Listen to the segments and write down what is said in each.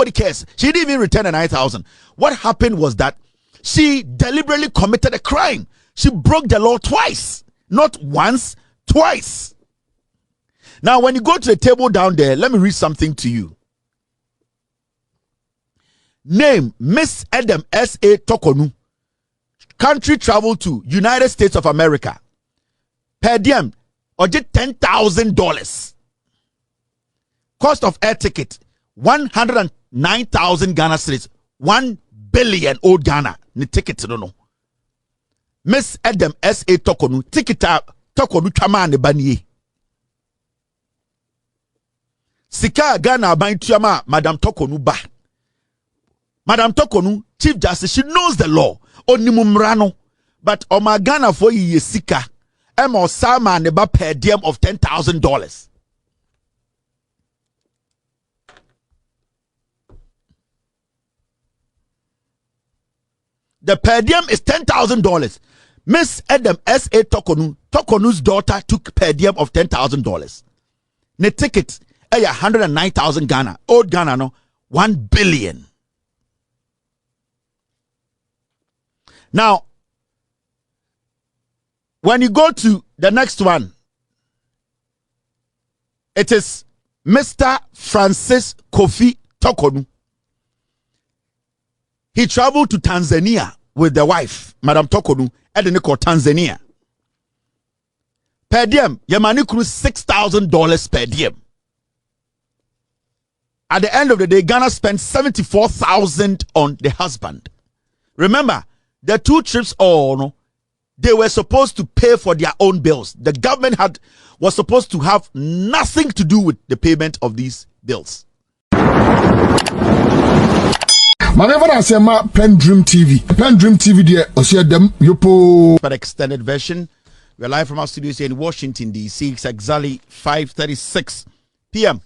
Nobody cares. She didn't even return the 9,000. What happened was that she deliberately committed a crime. She broke the law twice. Not once, twice. Now, when you go to the table down there, let me read something to you. Name, Miss Adam S.A. Tokonu. Country travel to United States of America. Per diem, or just $10,000. Cost of air ticket, 109,000 Ghana cedis. 1 billion old Ghana. Ni ticket, no no. Miss Adam S.A. Tokonu. Ticket Tokonu chama ne baniye. Sika Ghana ban tuyama Madam Tokonu ba. Madam Tokonu, Chief Justice, she knows the law. Onimumrano. But Oma Ghana for ye sika. Emo sama neba per diem of $10,000. The per diem is $10,000. Miss Adam S.A. Tokonu's daughter took per diem of $10,000. Ne ticket, 109,000 Ghana. Old Ghana, no, 1 billion. Now, when you go to the next one, it is Mr. Francis Kofi Tokonu. He traveled to Tanzania with the wife, Madam Tokonu, and then called Tanzania. Per diem, Yamani Kuru $6,000 per diem. At the end of the day, Ghana spent $74,000 on the husband. Remember, the two trips, they were supposed to pay for their own bills. The government was supposed to have nothing to do with the payment of these bills. Whenever I say my PENDREAM TV there, I see them yopo. For extended version, we're live from our studios here in Washington D.C. It's exactly 5:36 p.m.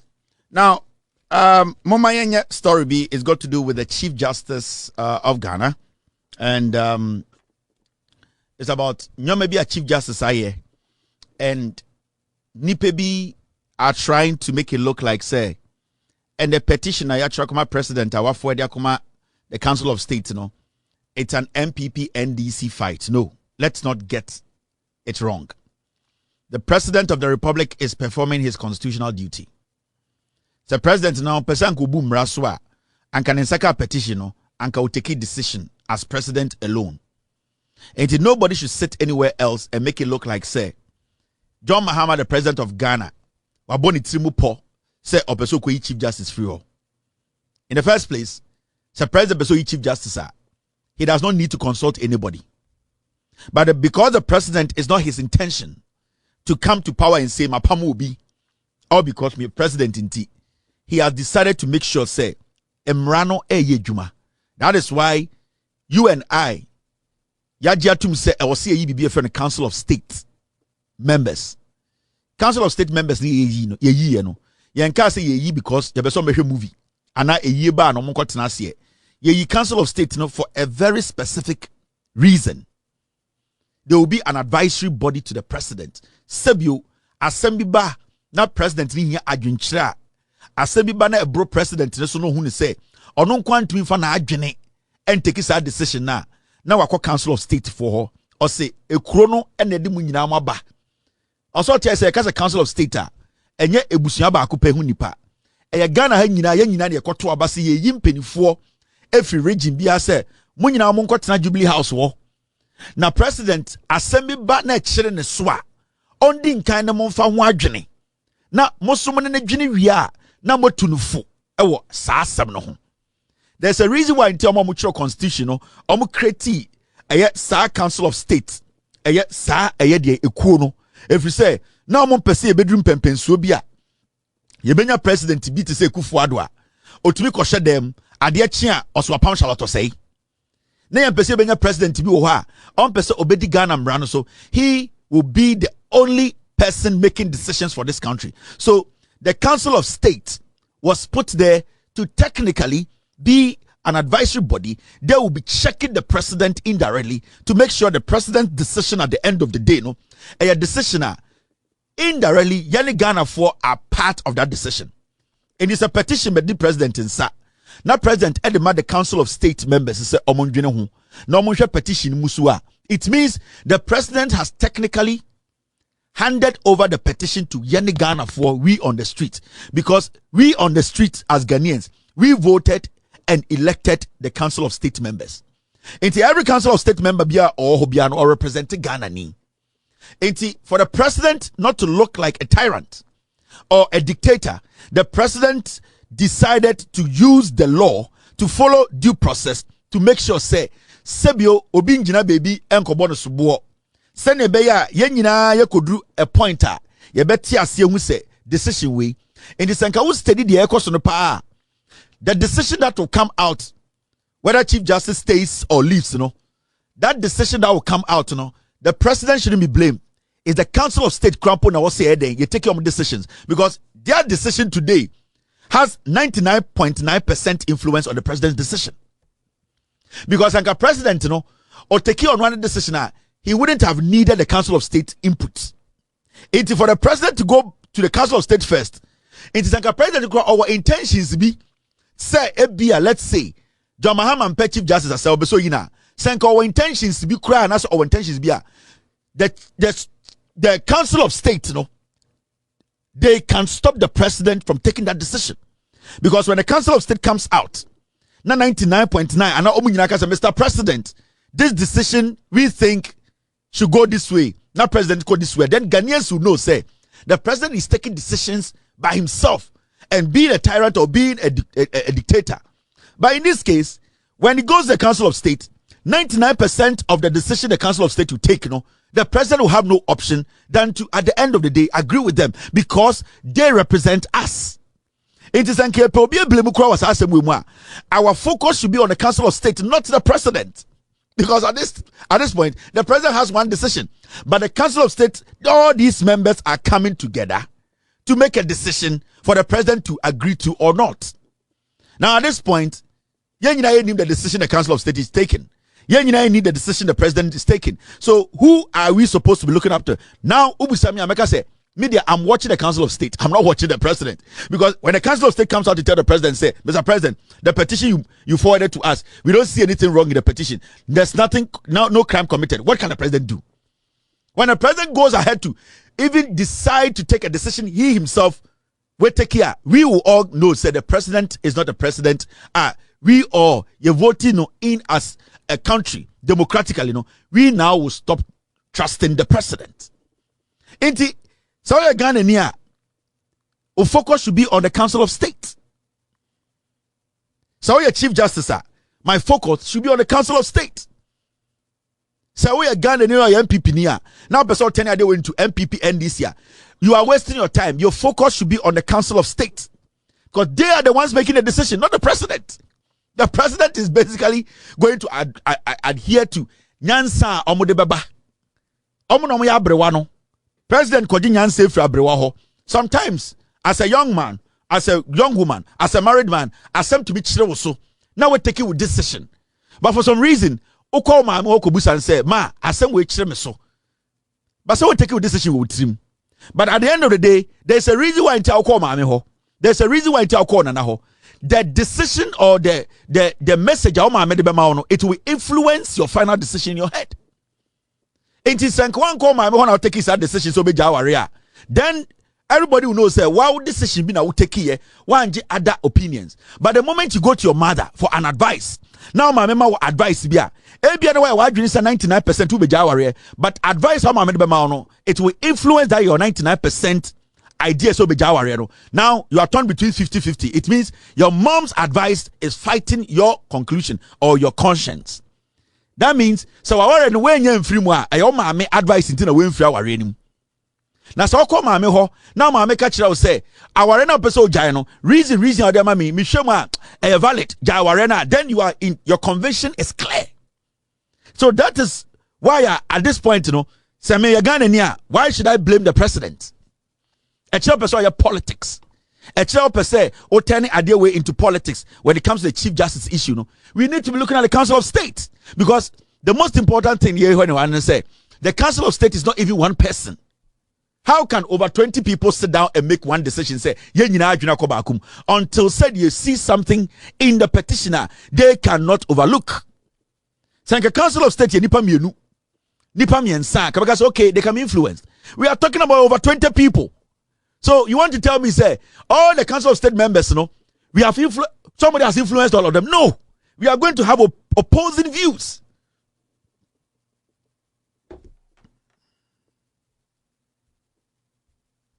Now, Mama Yenya story B is got to do with the Chief Justice of Ghana, and it's about maybe a Chief Justice aye, and Nipebi are trying to make it look like say, and the petitioner Yachakuma President our for the Council of State, it's an MPP NDC fight. No, let's not get it wrong. The President of the Republic is performing his constitutional duty. The President now person ko boom raswa and can insaka petition and can take a decision as President alone. And nobody should sit anywhere else and make it look like say John Mahama, the President of Ghana, waboni trimu po say opeso ko Chief Justice free. In the first place, the President Beso Chief Justice, he does not need to consult anybody. But because the President is not his intention to come to power and say Mapamu will be, or because me President in T, he has decided to make sure say Emrano Eye Juma. That is why you and I, Yajiatum say I will see a EBB from the Council of State members. Council of State members ni ye no. Yanka say ye because there be some movie. Ana a year ba no mo kwatena se ye Council of State for a very specific reason. There will be an advisory body to the president. Sebio assembly ba na president ni hia adwenkyere assembly ba na ebro president ne so no hu ne say ono kwantumi fa na adwene and take a decision na wakọ Council of State for her or say ekuro no ene de mu nyina maba also tell say kasa Council of State enye ebusua ba akopɛ hu nipa eye Ghana ha nyina ye nyina ne ekoto abase ye yimpenifo every region bia say mo nyina mo nkotena Jubilee House wo na president assembly ba na kyere ne so a ondi nkan na mo mfa ho adwene na mosom ne dwene wia na motunufo ewo saa asem no ho. There's a reason why in terms of constitution, create a Council of State, sa de ekuno. If you say now mon pese e bedroom pempensuo bia, ye benya president bi te say Kufuadwa, otumi ko hye dem ade chia oswapam shalato say. Na ye pese benya president bi wo ho a, on pese obedi Ghana mra no so, he will be the only person making decisions for this country. So the Council of State was put there to technically be an advisory body. They will be checking the president indirectly to make sure the president's decision at the end of the day, a decision indirectly, Yani Ghana for are part of that decision. And it's a petition by the president in Sa. Now president edema the council of state members say omondwene ho na omonhwe petition musua. It means the president has technically handed over the petition to Yeni Ghana for we on the street, because we on the street as Ghanaians, we voted and elected the council of state members. Into every council of state member bia or hobiano or representing Ghana ni. Into for the president not to look like a tyrant or a dictator, the president decided to use the law to follow due process to make sure say sebio obi njina baby enkobo no subo sene be ya ye nyina ye kodru a pointer ye beti ase hu say decision we in the senka wo study the ekoso no pa the decision that will come out whether chief justice stays or leaves, you know, that decision that will come out, you know, the president shouldn't be blamed. It's the council of state crampo na was say you take your own decisions, because their decision today has 99.9% influence on the president's decision. Because like a president, you know, or take on one decision, he wouldn't have needed the council of state input. It's for the president to go to the council of state first. It is like a president to go, our intentions be say let's say John Mahama and Chief Justice as well, so you know, senka our intentions to be crying as our intentions be the council of state, you know, they can stop the president from taking that decision. Because when the council of state comes out, na 99.9 and now Mr. President, this decision we think should go this way, not president go this way, then Ghanaians will know say the president is taking decisions by himself and being a tyrant or being a dictator. But in this case, when it goes to the council of state, 99% of the decision the council of state will take, you know, the president will have no option than to, at the end of the day, agree with them, because they represent us. It is our focus should be on the council of state, not the president. Because at this point, the president has one decision, but the council of state, all these members are coming together to make a decision for the president to agree to or not. Now, at this point, you need the decision the council of state is taking. You need the decision the president is taking. So, who are we supposed to be looking up to? Now, Ubusami Ameka say, media, I'm watching the council of state. I'm not watching the president. Because when the council of state comes out to tell the president, say, Mr. President, the petition you forwarded to us, we don't see anything wrong in the petition. There's nothing, no crime committed. What can the president do? When the president goes ahead to even decide to take a decision, he himself will take care. We will all know, say, the president is not the president. We all, you're voting in as a country, democratically, we now will stop trusting the president. So you're Ghanaian, our focus should be on the council of state. So you're chief justice, my focus should be on the council of state. So we are Ghanaian MPP now person 10 years went to MPP end this year. You are wasting your time. Your focus should be on the council of state, because they are the ones making the decision, not the president. The president is basically going to adhere to Nyansa Omodebaba. Omonomoya Brewano. President Koji Nyansa Fra Brewaho. Sometimes, as a young man, as a young woman, as a married man, as some to be chirewoso. Now we're taking with decision. But for some reason, Oko ma Okobusa and say, Ma, asem we chiremeso. But so we take with decision with him. But at the end of the day, there's a reason why there's a reason why the decision or the message it will influence your final decision in your head. It is take his decision so be then everybody will know say why would decision be now take here one other opinions. But the moment you go to your mother for an advice, now my mama will advise be the way why 99% to be jawari, but advice it will influence that your 99% idea so be jawari. Now you are torn between 50-50. It means your mom's advice is fighting your conclusion or your conscience. That means so our and when you free more I advice into the way free our reading. Now so call mame ho now mame catch you say our arena person jai reason other mami me show ma valid jai arena, then you are in your conviction is clear. So that is why at this point say me Ghana why should I blame the president? A child person your politics. A child per se or turning idea way into politics when it comes to the chief justice issue. We need to be looking at the council of state, because the most important thing here when I say the council of state is not even one person. How can over 20 people sit down and make one decision, say, until said you see something in the petitioner they cannot overlook? Sanka Council of State, nipa miensa, because okay, they can be influenced. We are talking about over 20 people. So you want to tell me, say, all the Council of State members, we have somebody has influenced all of them? No. We are going to have opposing views.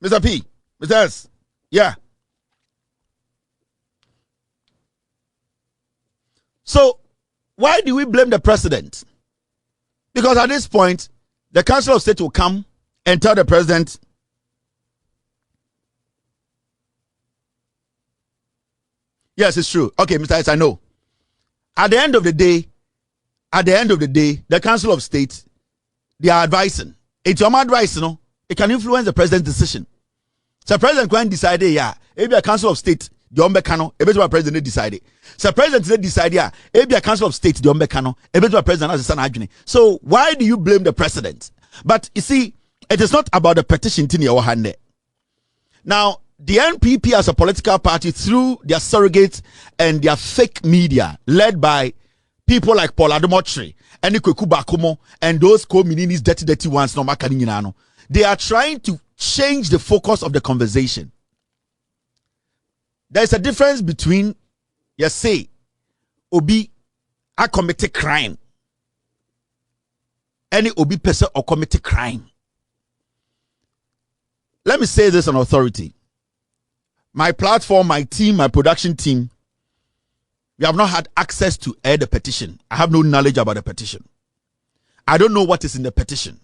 Mr. P, Mr. S, yeah. So, why do we blame the president? Because at this point, the Council of State will come and tell the president, yes, it's true. Okay, Mr. S, I know. At the end of the day, the Council of State, they are advising. It's your advice, it can influence the president's decision. So president can decide, yeah, maybe a Council of State, the Ombekano, a president decided. So president decide, yeah, maybe a Council of State, the Ombekano, a president has a son arguing. So why do you blame the president? But you see, it is not about the petition in your hand. Now, the NPP as a political party, through their surrogates and their fake media, led by people like Paul Adomotri and Ikweku Bakumo and those co-mininis dirty ones, they are trying to change the focus of the conversation. There is a difference between, you say, Obi a committed crime, any Obi person or committed crime. Let me say this on authority. My platform, my team, my production team, we have not had access to air the petition. I have no knowledge about the petition. I don't know what is in the petition.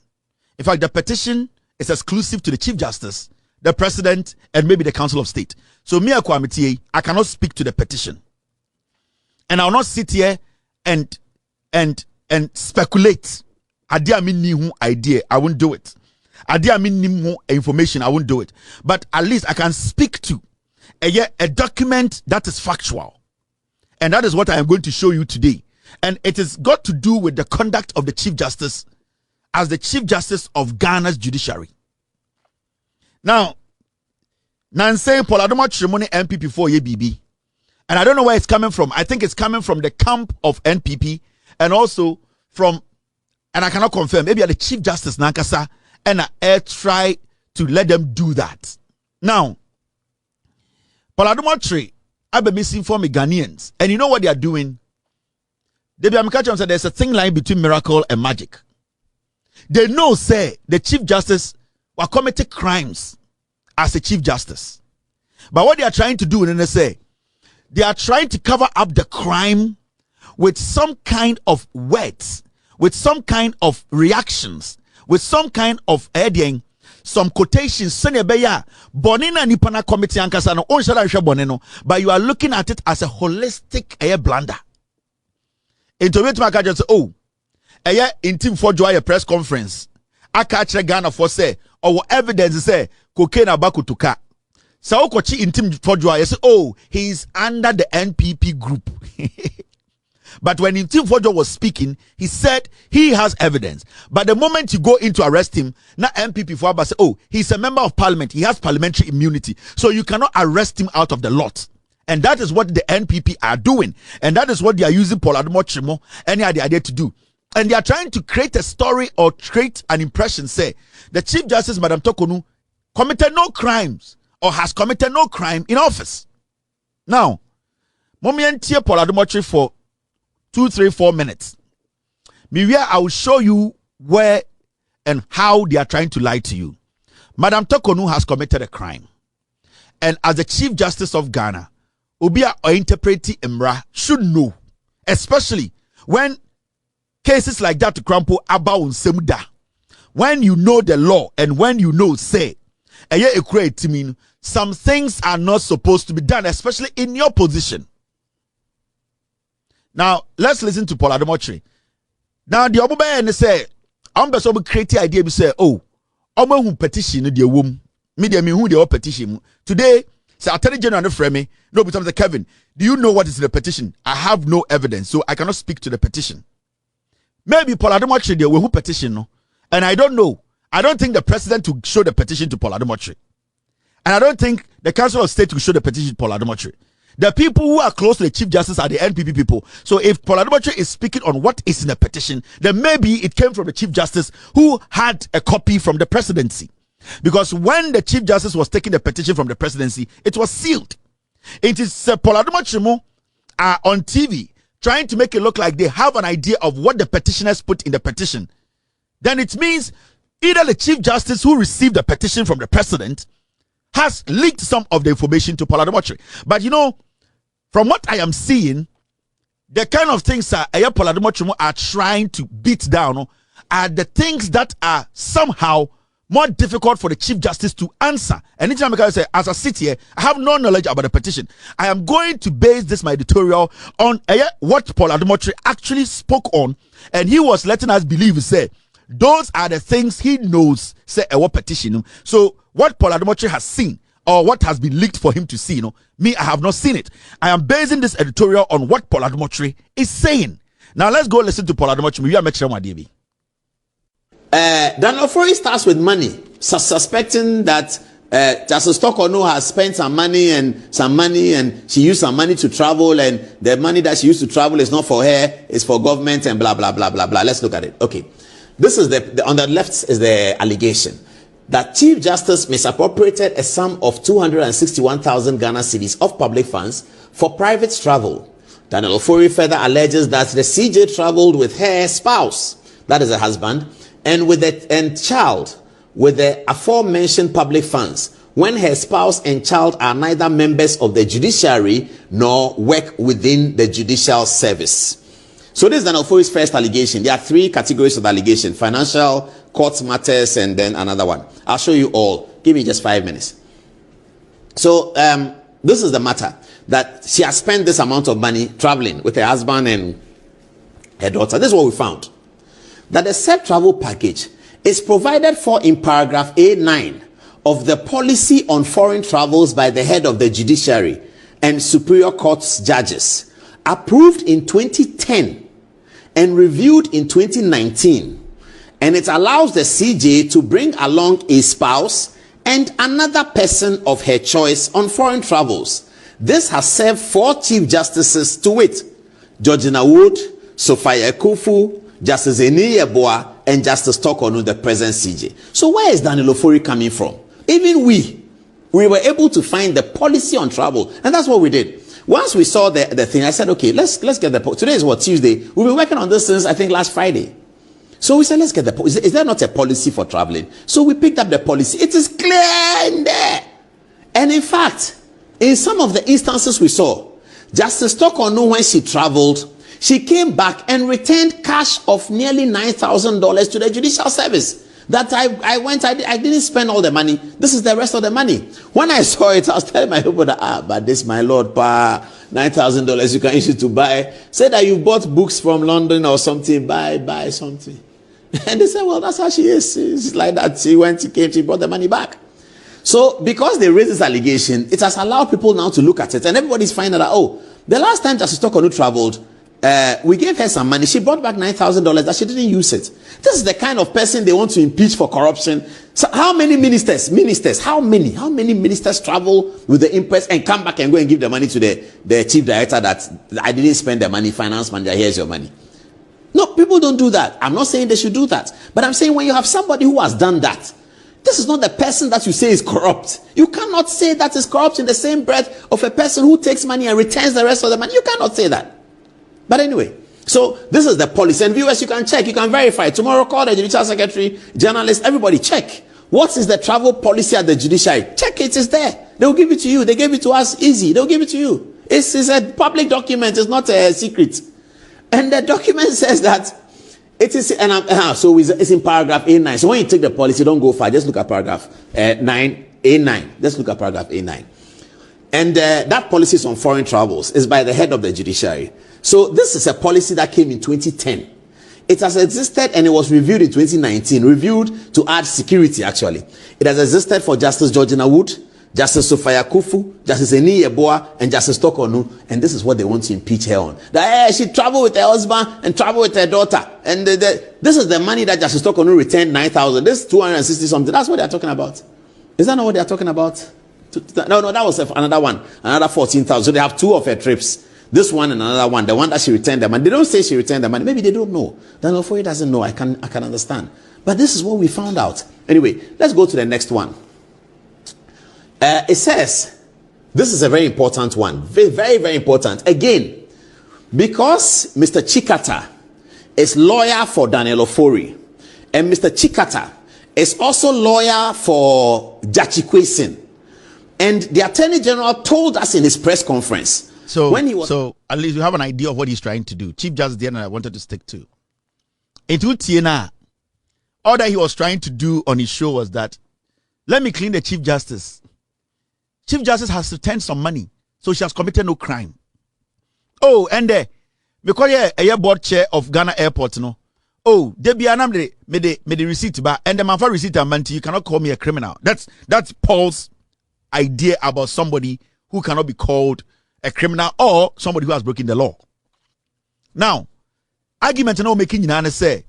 In fact, the petition is exclusive to the Chief Justice, the President, and maybe the Council of State. So me, I cannot speak to the petition. And I will not sit here and speculate. Idea, I won't do it. Idea, information, I won't do it. But at least I can speak to a document that is factual. And that is what I am going to show you today. And it has got to do with the conduct of the Chief Justice as the Chief Justice of Ghana's judiciary. Now, Nansei Paul Adomotri NPP for BB. And I don't know where it's coming from. I think it's coming from the camp of NPP and also from, and I cannot confirm, maybe the Chief Justice Nankasa and I try to let them do that. Now, Paul Adomotri, I've been misinformed Ghanaians. And you know what they are doing? Said there's a thin line between miracle and magic. They know, say, the Chief Justice were committing crimes as a Chief Justice. But what they are trying to do, and they say, they are trying to cover up the crime with some kind of words, with some kind of reactions, with some kind of adding, some quotations. But you are looking at it as a holistic blunder. Into which my say, oh, in team for joy a press conference. I catch a Ghana for say, or evidence say, cocaine abakutuka. So kochi in team for joy, say, oh, he's under the NPP group. But when Team Fojo was speaking, he said he has evidence. But the moment you go in to arrest him, now MPP Fuaba say, oh, he's a member of parliament. He has parliamentary immunity. So you cannot arrest him out of the lot. And that is what the NPP are doing. And that is what they are using Paul Adomotri any idea to do. And they are trying to create a story or create an impression, say, the Chief Justice, Madam Tokonu, committed no crimes or has committed no crime in office. Now, Momientie Paul Adomotri for 2, 3, 4 minutes. I will show you where and how they are trying to lie to you. Madam Tokonu has committed a crime. And as the Chief Justice of Ghana, Obia or interpreti Emra should know, especially when cases like that to crumple about Semda. When you know the law and when you know, say, some things are not supposed to be done, especially in your position. Now, let's listen to Paul Adomotri. Now, the Omoba and say, I'm going to create the idea. Say, oh, I'm going to petition the womb. Media me who they all petition. Today, say, Attorney General frame. No, but I'm the Kevin. Do you know what is in the petition? I have no evidence, so I cannot speak to the petition. Maybe Paul Adomotri they will petition, no, and I don't know. I don't think the president will show the petition to Paul Adomotri. And I don't think the Council of State will show the petition to Paul Adomotri. The people who are close to the Chief Justice are the NPP people. So if Paul Adomotri is speaking on what is in the petition, then maybe it came from the Chief Justice who had a copy from the presidency. Because when the Chief Justice was taking the petition from the presidency, it was sealed. It is Paul Adomotri are on TV trying to make it look like they have an idea of what the petitioners put in the petition. Then it means either the Chief Justice who received the petition from the president has leaked some of the information to Paul Adomotri. But you know, from what I am seeing, the kind of things that Paul Adomotri are trying to beat down are the things that are somehow more difficult for the Chief Justice to answer. And anytime I say, as I sit here, I have no knowledge about the petition. I am going to base this my editorial on what Paul Adomotri actually spoke on, and he was letting us believe, say, those are the things he knows, say, what petition. So what Paul Adomotri has seen, or what has been leaked for him to see, me, I have not seen it. I am basing this editorial on what Paul Adomotri is saying. Now let's go listen to Paul Adomotri. We are making sure Daniel Ofori starts with money, suspecting that Justice Tokono has spent some money and she used some money to travel, and the money that she used to travel is not for her, it's for government and blah blah blah blah blah. Let's look at it. Okay, this is the on the left is the allegation that Chief Justice misappropriated a sum of 261,000 Ghana cedis of public funds for private travel. Daniel Ofori further alleges that the CJ traveled with her spouse, that is her husband, and with a child with the aforementioned public funds, when her spouse and child are neither members of the judiciary nor work within the judicial service. So this is Daniel Ofori's first allegation. There are three categories of allegation: financial, court matters, and then another one. I'll show you all. Give me just 5 minutes. So this is the matter, that she has spent this amount of money traveling with her husband and her daughter. This is what we found. That the said travel package is provided for in paragraph A9 of the policy on foreign travels by the head of the judiciary and superior courts judges, approved in 2010 and reviewed in 2019. And it allows the CJ to bring along a spouse and another person of her choice on foreign travels. This has served 4 Chief Justices, to wit, Georgina Wood, Sophia Kufu, Justice Eni Yeboah, and Justice Tokono, the present CJ. So where is Daniel Ofori coming from? Even we were able to find the policy on travel, and that's what we did. Once we saw the thing, I said, okay, let's get the today is what, Tuesday. We've been working on this since I think last Friday. So we said, let's get the is there not a policy for traveling? So we picked up the policy. It is clear in there. And in fact, in some of the instances we saw, Justice Tokono, when she traveled, she came back and returned cash of nearly $9,000 to the judicial service. That I didn't spend all the money. This is the rest of the money. When I saw it, I was telling my people that, but this, my Lord, $9,000 you can use it to buy. Say that you bought books from London or something, buy something. And they said, well, that's how she is. It's like that. She came, she brought the money back. So because they raised this allegation, it has allowed people now to look at it. And everybody's finding out, oh, the last time Justice Tokono traveled, we gave her some money. She brought back $9,000 that she didn't use it. This is the kind of person they want to impeach for corruption. So how many ministers, how many ministers travel with the impress and come back and go and give the money to the chief director that I didn't spend the money, finance manager, here's your money. No, people don't do that. I'm not saying they should do that. But I'm saying when you have somebody who has done that, this is not the person that you say is corrupt. You cannot say that is corrupt in the same breath of a person who takes money and returns the rest of the money. You cannot say that. But anyway, so this is the policy. And viewers, you can check, you can verify. Tomorrow, call the judicial secretary, journalists, everybody, check. What is the travel policy at the judiciary? Check it, it's there. They will give it to you. They gave it to us easy. They'll give it to you. It's a public document. It's not a secret. And the document says that it is, so it's in paragraph A9. So when you take the policy, don't go far. Just look at paragraph 9, A9. Just look at paragraph A9. And that policy is on foreign travels. It's by the head of the judiciary. So this is a policy that came in 2010. It has existed and it was reviewed in 2019. Reviewed to add security, actually. It has existed for Justice Georgina Wood, Justice Sophia Kufu, Justice Eni Yeboah, and Justice Tokonu, and this is what they want to impeach her on. That she traveled with her husband and traveled with her daughter, and this is the money that Justice Tokonu returned 9,000. This 260 something. That's what they are talking about. Is that not what they are talking about? No, that was another one, another 14,000. So they have two of her trips. This one and another one. The one that she returned the money. They don't say she returned the money. Maybe they don't know. Daniel Foye doesn't know. I can understand. But this is what we found out. Anyway, let's go to the next one. It says, this is a very important one. Very, very, very important. Again, because Mr. Chikata is lawyer for Daniel Ofori, and Mr. Chikata is also lawyer for Jachi Kwesin, and the Attorney General told us in his press conference. So at least you have an idea of what he's trying to do. Chief Justice Diana, I wanted to stick to. All that he was trying to do on his show was that, let me clean the Chief Justice. Chief Justice has returned some money, so she has committed no crime. Oh, and because a board chair of Ghana Airport, no. Oh, they be anam me the receipt back, and the man for receipt and you cannot call me a criminal. That's Paul's idea about somebody who cannot be called a criminal or somebody who has broken the law. Now, argument no making you say,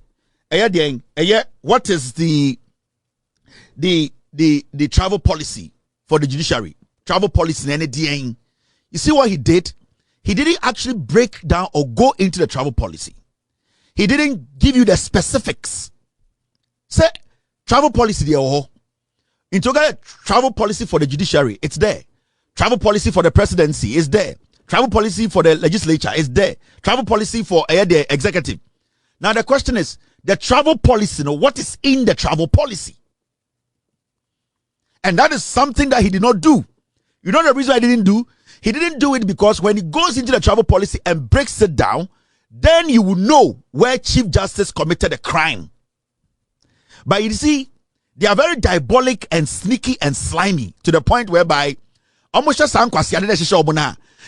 what is the travel policy for the judiciary? Travel policy and any. You see what he did? He didn't actually break down or go into the travel policy. He didn't give you the specifics. Say travel policy there. Into travel policy for the judiciary, it's there. Travel policy for the presidency is there. Travel policy for the legislature is there. Travel policy for the executive. Now the question is, the travel policy, what is in the travel policy? And that is something that he did not do. You know the reason I didn't do? He didn't do it because when he goes into the travel policy and breaks it down, then you will know where Chief Justice committed a crime. But you see, they are very diabolic and sneaky and slimy to the point whereby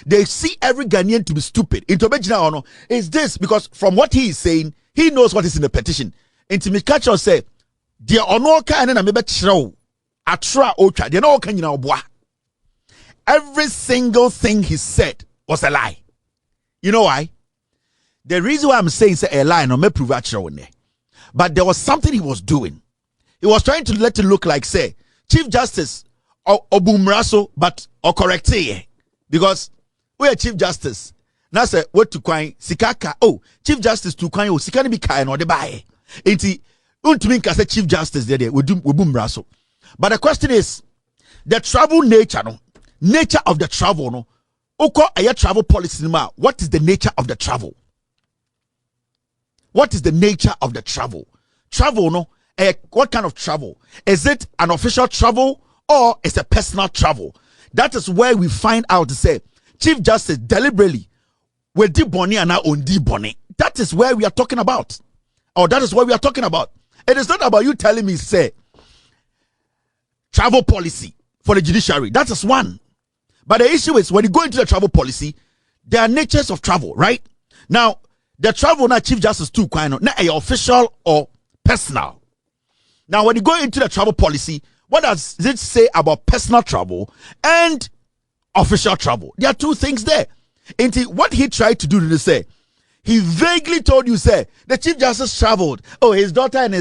they see every Ghanaian to be stupid. Is this because from what he is saying, he knows what is in the petition. Into Mikacho say, "Dear Onoka and then Atra Ocha, they know can you know boy." Every single thing he said was a lie. You know why? The reason why I'm saying say a lie, no me prove actually, but there was something he was doing. He was trying to let it look like say Chief Justice Obumraso, but or correct because we are Chief Justice. Now say what to kwai sikaka. Oh, Chief Justice to kwai. Oh, sikani be kai no de buy. Enti untumi nka say Chief Justice there we Obumraso. But the question is the travel nature of the travel no. Oko aya travel policy ma. What is the nature of the travel? What is the nature of the travel? Travel no. What kind of travel? Is it an official travel or is it a personal travel? That is where we find out to say Chief Justice deliberately will di boni and now on di boni. That is where we are talking about. Or that is what we are talking about. It is not about you telling me say travel policy for the judiciary. That is one. But the issue is when you go into the travel policy, there are natures of travel, right? Now, the travel now Chief Justice too kind of not official or personal. Now, when you go into the travel policy, what does it say about personal travel and official travel? There are two things there. And what he tried to do to say, he vaguely told you, say, the Chief Justice traveled. Oh, his daughter and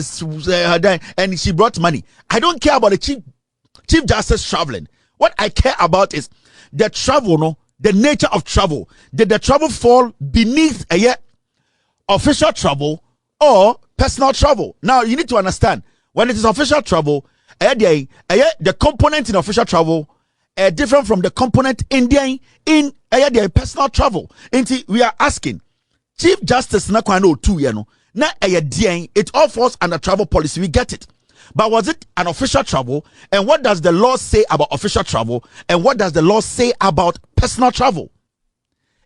and she brought money. I don't care about the Chief Justice traveling. What I care about is the travel, the nature of travel. Did the travel fall beneath a official travel or personal travel? Now, you need to understand. When it is official travel, the component in official travel different from the component in the personal travel. We are asking, Chief Justice na kwano two na it all falls under travel policy. We get it. But was it an official travel? And what does the law say about official travel? And what does the law say about personal travel?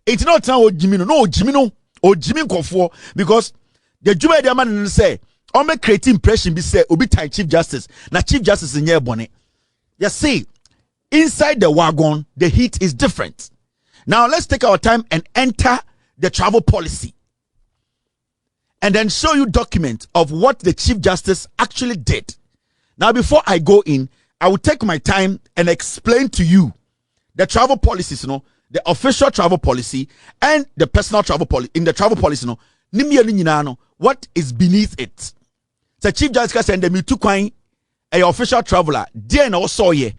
It's not Jimino or Jimmy Kofo, because the Juba man say, I make create impression be say obi time Chief Justice. Now Chief Justice in your bonnet. You see, inside the wagon, the heat is different. Now let's take our time and enter the travel policy. And then show you document of what the Chief Justice actually did. Now before I go in, I will take my time and explain to you the travel policies, you know, the official travel policy and the personal travel policy. In the travel policy, you know, what is beneath it. The Chief Justice said, me too quine a official traveler, then also ye.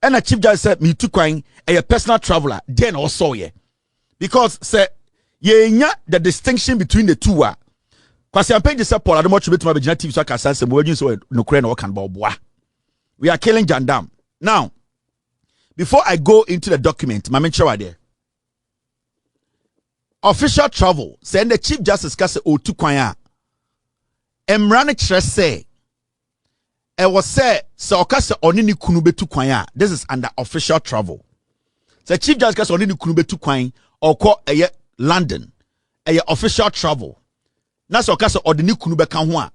And the Chief Justice said, me too quine a personal traveler, then also ye. Because, say, ye nya the distinction between the two are. Because I'm paying this up, I don't want to be to my TV so I can say some words so no crane or can boa. We are killing Jandam. Now, before I go into the document, my mention there. Official travel, send the Chief Justice Kase O2 Kwanya. Emrane Trese. I was say, so Kase Onini Kunube to Kwanya. This is under official travel. The Chief Justice Kase Onini Kunube to Kwanya or call a London. A official travel. Na so Kase Odini Kunube Kanwa.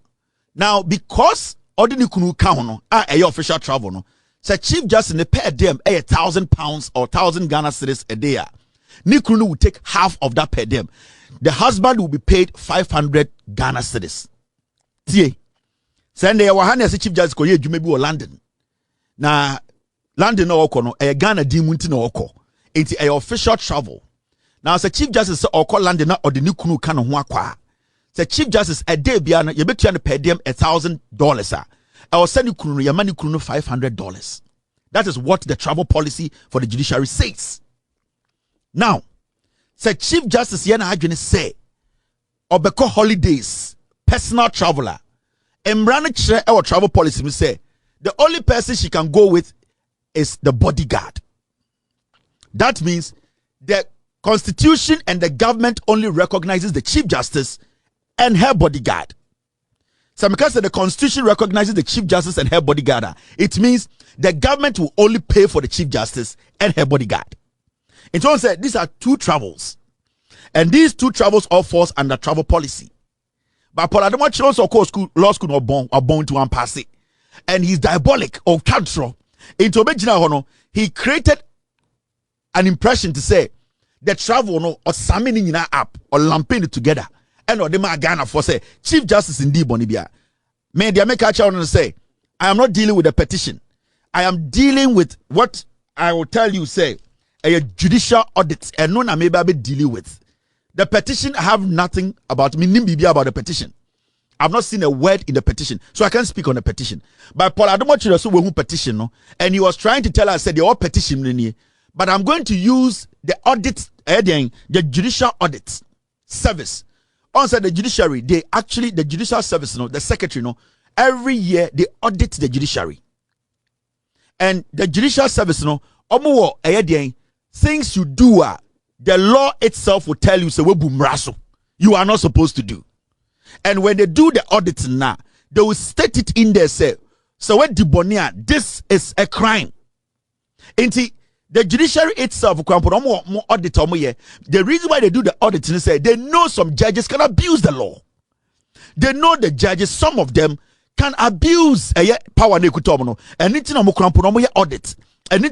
Now, because Odini Kunu Kahono, a official travel, no. So Chief Justice ne per diem £1,000 or 1,000 Ghana cedis a day. Nikrunu will take half of that per diem. The husband will be paid 500 Ghana cedis. Tie. Send the Wahana as Chief Justice Koye Jumebi or London. Na London no oko no a Ghana dimunti no oko. It's a official travel. Now as a Chief Justice or call London or the Nikunu kano kwa. The Chief Justice a day biana you bet you per diem $1,000. I will send you kunu your money kunu $500. That is what the travel policy for the judiciary says. Now, say Chief Justice Yana Adwene say Obeko holidays, personal traveler, Emrane Chere our travel policy we say the only person she can go with is the bodyguard. That means the constitution and the government only recognizes the Chief Justice and her bodyguard. So because the constitution recognizes the Chief Justice and her bodyguard, it means the government will only pay for the Chief Justice and her bodyguard. In terms of these are two travels. And these two travels all falls under travel policy. But Paul Adamo chose of course law school or born to one pass it. And he's diabolic or control. Into Hono, he created an impression to say the travel no or summoning in our app or lumping it together. And or the Ghana for say Chief Justice in Bonibia. May the American child say, I am not dealing with a petition. I am dealing with what I will tell you, say, a judicial audit, and none I may be dealing with. The petition, I have nothing about me, about the petition. I've not seen a word in the petition, so I can't speak on the petition. But Paul, I don't want you to say who petition, no? And he was trying to tell us, said, the all petition, but I'm going to use the audit, the judicial audit service. Also, the judiciary, they actually, the judicial service, the secretary, every year they audit the judiciary. And the judicial service, things you do, the law itself will tell you, you are not supposed to do. And when they do the audit now, they will state it in there, say, so what this is a crime. The judiciary itself, the reason why they do the audit is say they know some judges can abuse the law. They know the judges, some of them can abuse power and anything audit. And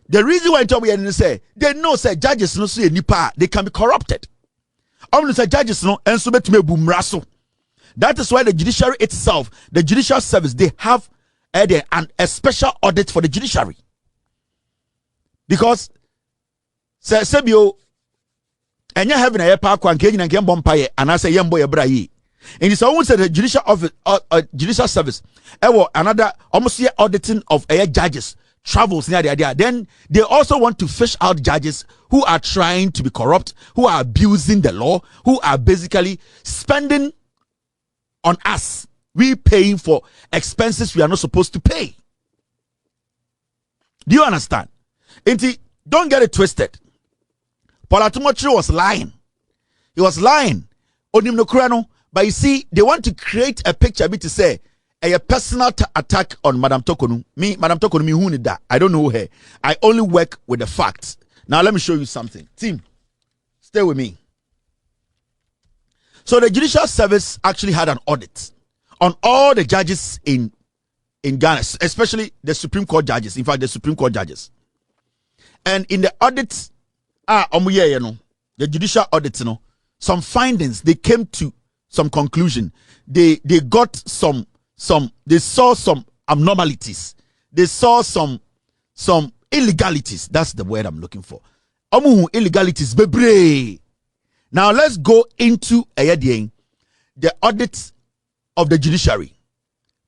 the reason why I say they know say judges no say they can be corrupted. Say judges no and so that is why the judiciary itself, the judicial service, they have a special audit for the judiciary. Because Sebio and you having a park and Kenyan and Gambompire and I say Yamboy Brai. And it's almost the judicial office judicial service. Another almost here auditing of judges travels near the idea. Then they also want to fish out judges who are trying to be corrupt, who are abusing the law, who are basically spending on us. We paying for expenses we are not supposed to pay. Do you understand? Don't get it twisted. Paul Atumochi was lying. He was lying. But you see, they want to create a picture to say a personal attack on Madam Tokonu. Madam Tokonu, who need that? I don't know her. I only work with the facts. Now let me show you something. Team, stay with me. So the judicial service actually had an audit on all the judges in Ghana, especially the Supreme Court judges. In fact, the Supreme Court judges. And in the audit, the judicial audit, some findings, they came to some conclusion. They got they saw some abnormalities. They saw some illegalities. That's the word I'm looking for. Illegalities bebre. Now let's go into the audit of the judiciary.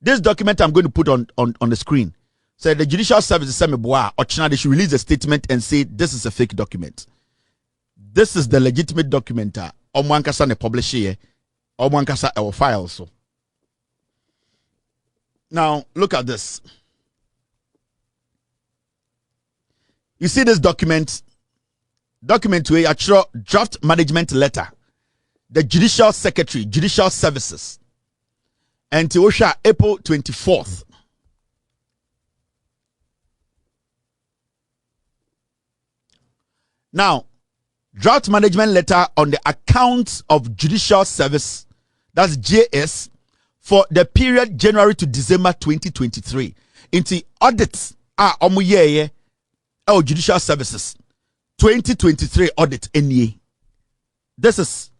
This document I'm going to put on the screen. So the Judicial Service they should release a statement and say this is a fake document. This is the legitimate document. Omwankasa ne publish here. Omwankasa our file so. Now look at this. You see this document? Document where draft management letter. The Judicial Secretary, Judicial Services. And Tiosha April 24th. Now, draft management letter on the accounts of Judicial Service, that's JS, for the period January to December 2023. Into audits omuyeye Judicial Services 2023 audit NE. This is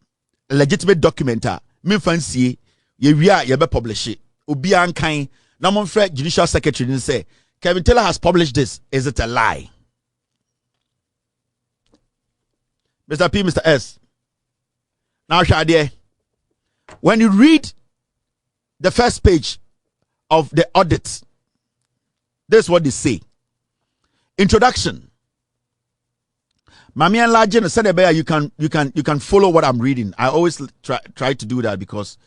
a legitimate document. Me fancy ye be publish it. Obi ankan na mon frɛ Judicial Secretary and say Kevin Taylor has published this. Is it a lie? Mr. P, Mr. S. Now, Shadie, when you read the first page of the audit, this is what they say. Introduction. Mami and Lajen said you can follow what I'm reading. I always try to do that because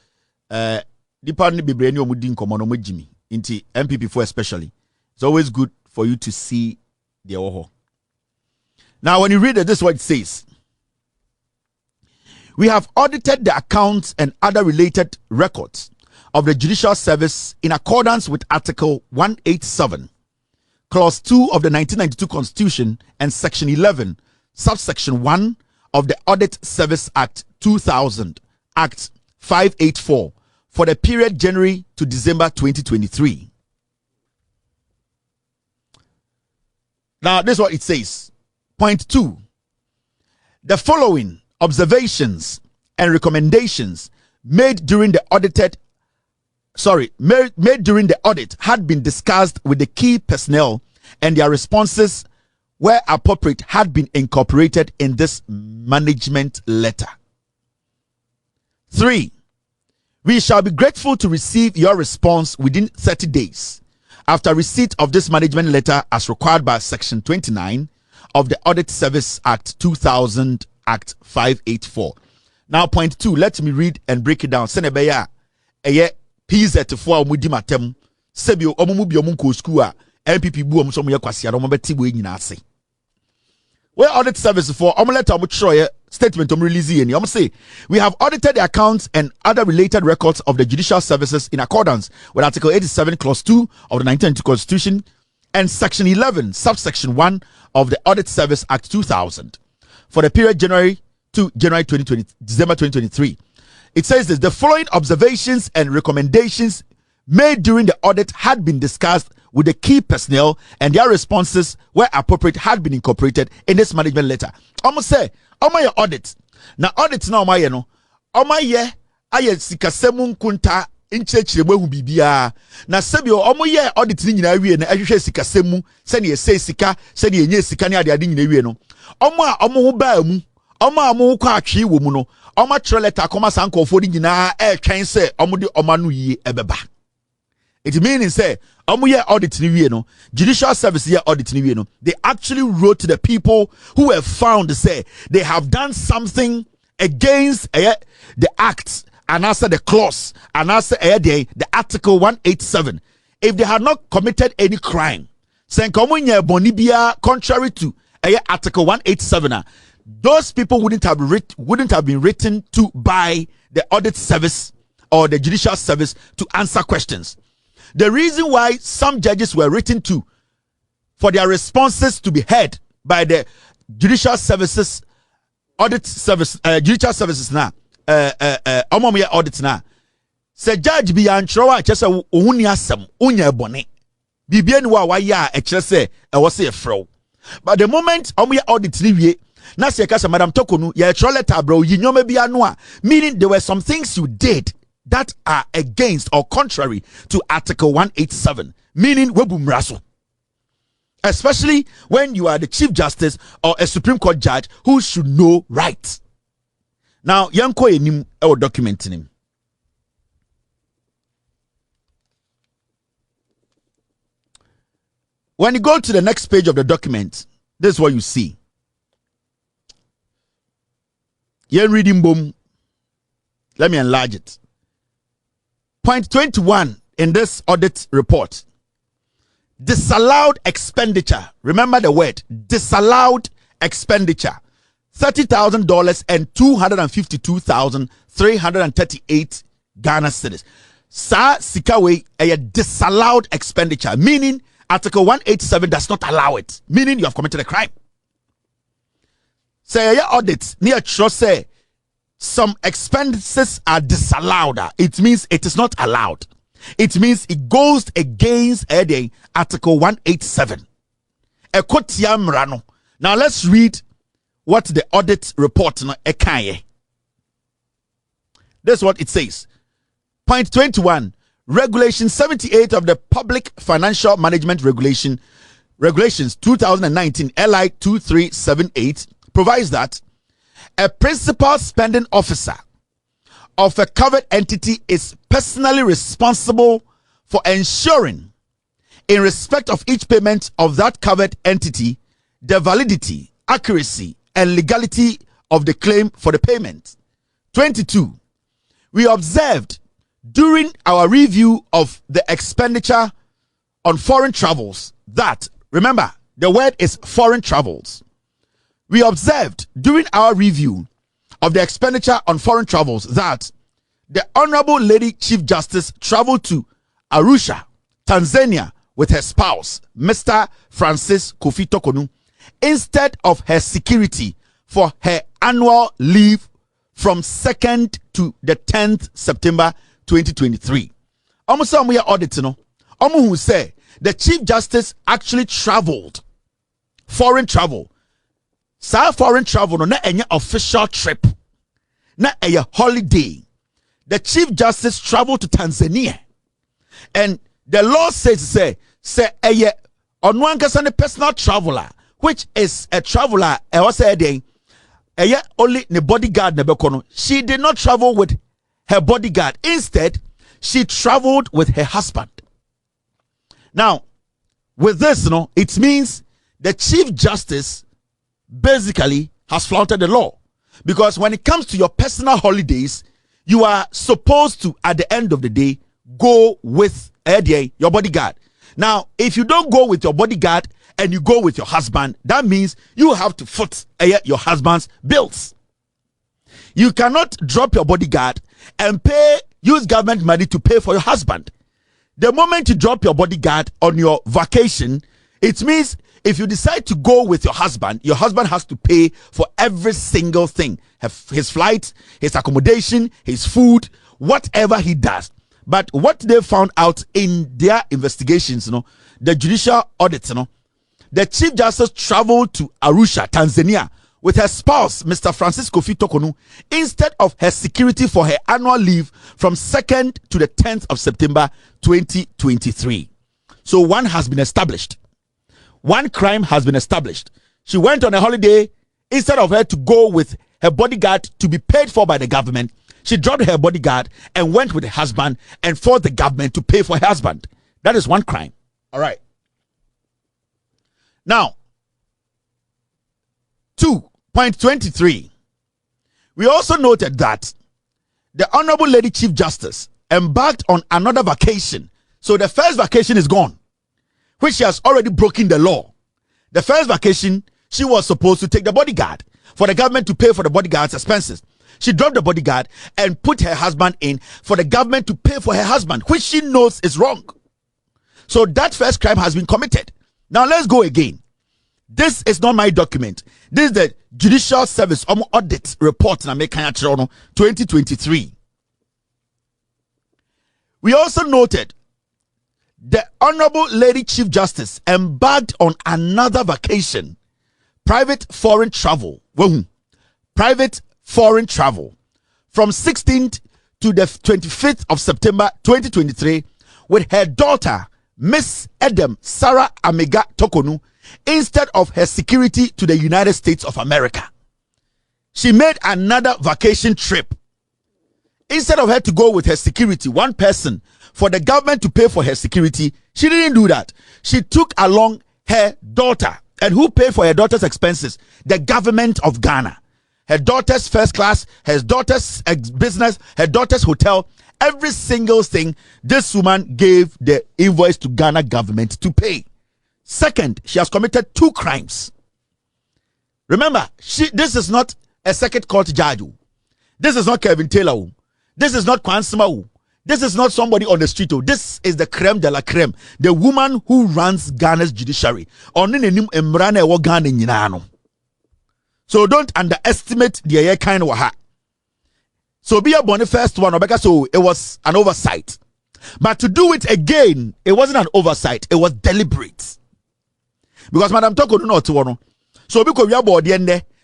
department be brand new mudin komono mujimi into MPP4 especially. It's always good for you to see the oho. Now, when you read it, this is what it says. We have audited the accounts and other related records of the Judicial Service in accordance with Article 187, Clause 2 of the 1992 Constitution and Section 11, Subsection 1 of the Audit Service Act 2000, Act 584, for the period January to December 2023. Now, this is what it says. Point 2. The following observations and recommendations made during the audit had been discussed with the key personnel, and their responses, where appropriate, had been incorporated in this management letter. 3. We shall be grateful to receive your response within 30 days after receipt of this management letter as required by Section 29 of the Audit Service Act 2000, Act 584. Now, point 2, let me read and break it down. Senebeya, PZ for Mudimatem, Sebio, Omubiomunko school, MPP Boom, some Yaquasia, Omabeti Winase. Where audit service for Omelette Omutroye statement releasing and say we have audited the accounts and other related records of the Judicial Services in accordance with Article 87, Clause 2 of the 1992 Constitution and Section 11, Subsection 1 of the Audit Service Act 2000. For the period January to December 2023. It says this: the following observations and recommendations made during the audit had been discussed with the key personnel, and their responses, where appropriate, had been incorporated in this management letter. Almost say, your audit. Now audit now my no. Omaye aye sikasemun kunta inchechiremwe bibia. Na sebio omoye audit ni nyina wie na ehwehwe sikasemu se ne yese sika se ne yenye sika ne ade nyina wie no. Omo a omo ho baa mu, omo a mo kwa atwe wo mu no. Omo tro letter koma sankofo di nyina twen se omo de omanu yie ebeba. It means say omoye audit ni wie no, Judicial Service here audit ni wie no. They actually wrote to the people who were found to say they have done something against the acts and answer the clause and answer the Article 187. If they had not committed any crime, saying bonibia contrary to Article 187, those people wouldn't have been written to by the audit service or the Judicial Service to answer questions. The reason why some judges were written to for their responses to be heard by the Judicial Services audit service, Judicial Services now, audit now. Say judge be antrowa just a unia sem unya bone. Bibia ni wa ya e kire say e wo say frɛw. But the moment audit ni wie na say kasa madam tokonu ya throw letter bro yi nyoma bia no a, meaning there were some things you did that are against or contrary to Article 187, meaning webumraso. Especially when you are the Chief Justice or a Supreme Court judge who should know right. Now, yanko enim or documenting him. When you go to the next page of the document, this is what you see. You're reading boom. Let me enlarge it. Point 21 in this audit report. Disallowed expenditure. Remember the word. Disallowed expenditure. $30,000 and 252,338 Ghana cedis. Sa sikawe a disallowed expenditure, meaning Article 187 does not allow it, meaning you have committed a crime. Say your audit near trust say some expenses are disallowed. It means it is not allowed. It means it goes against Article 187. Now let's read what the audit report ekaye. This is what it says. Point 21. Regulation 78 of the Public Financial Management Regulations 2019 LI 2378 provides that a principal spending officer of a covered entity is personally responsible for ensuring, in respect of each payment of that covered entity, the validity, accuracy, and legality of the claim for the payment. 22. We observed during our review of the expenditure on foreign travels that, remember, the word is foreign travels. We observed during our review of the expenditure on foreign travels that the Honorable Lady Chief Justice traveled to Arusha, Tanzania with her spouse, Mr. Francis Kofi Tokonu, instead of her security for her annual leave from 2nd to the 10th September 2023. Almost some we are auditing, who say the Chief Justice actually traveled, foreign travel. Sa foreign travel no na any official trip, na a holiday. The Chief Justice traveled to Tanzania, and the law says say a on one personal traveler, which is a traveler. I was saying only the bodyguard nebekono. She did not travel with her bodyguard. Instead, she traveled with her husband. Now, with this, it means the Chief Justice basically has flouted the law, because when it comes to your personal holidays, you are supposed to, at the end of the day, go with your bodyguard. Now, if you don't go with your bodyguard and you go with your husband, that means you have to foot your husband's bills. You cannot drop your bodyguard and use government money to pay for your husband. The moment you drop your bodyguard on your vacation, it means if you decide to go with your husband has to pay for every single thing. His flight, his accommodation, his food, whatever he does. But what they found out in their investigations, the judicial audit, the Chief Justice traveled to Arusha, Tanzania, with her spouse, Mr. Francis Kofi Tokonu, instead of her security for her annual leave from 2nd to the 10th of September 2023. So one has been established. One crime has been established. She went on a holiday. Instead of her to go with her bodyguard to be paid for by the government, she dropped her bodyguard and went with her husband and forced the government to pay for her husband. That is one crime. All right. Now, 2.23. We also noted that the Honorable Lady Chief Justice embarked on another vacation. So the first vacation is gone, which she has already broken the law. The first vacation, she was supposed to take the bodyguard for the government to pay for the bodyguard's expenses. She dropped the bodyguard and put her husband in for the government to pay for her husband, which she knows is wrong. So that first crime has been committed. Now let's go again. This is not my document. This is the Judicial Service Audit Report 2023. We also noted the Honorable Lady Chief Justice embarked on another vacation, private foreign travel. Private foreign travel from 16th to the 25th of September 2023 with her daughter, Miss Edem Sarah Amega Tokonu, instead of her security to the United States of America. She made another vacation trip. Instead of her to go with her security, one person, for the government to pay for her security, she didn't do that. She took along her daughter. And who paid for her daughter's expenses? The government of Ghana. Her daughter's first class, her daughter's business, her daughter's hotel, every single thing, this woman gave the invoice to Ghana government to pay. Second, she has committed 2 crimes. Remember, this is not a circuit court judge. This is not Kevin Taylor. This is not Kwansima. This is not somebody on the street. This is the creme de la creme. The woman who runs Ghana's judiciary. So don't underestimate the kind of her. So be a bonny first one, so it was an oversight. But to do it again, it wasn't an oversight, it was deliberate. Because Madam Toko do not want. So because we are board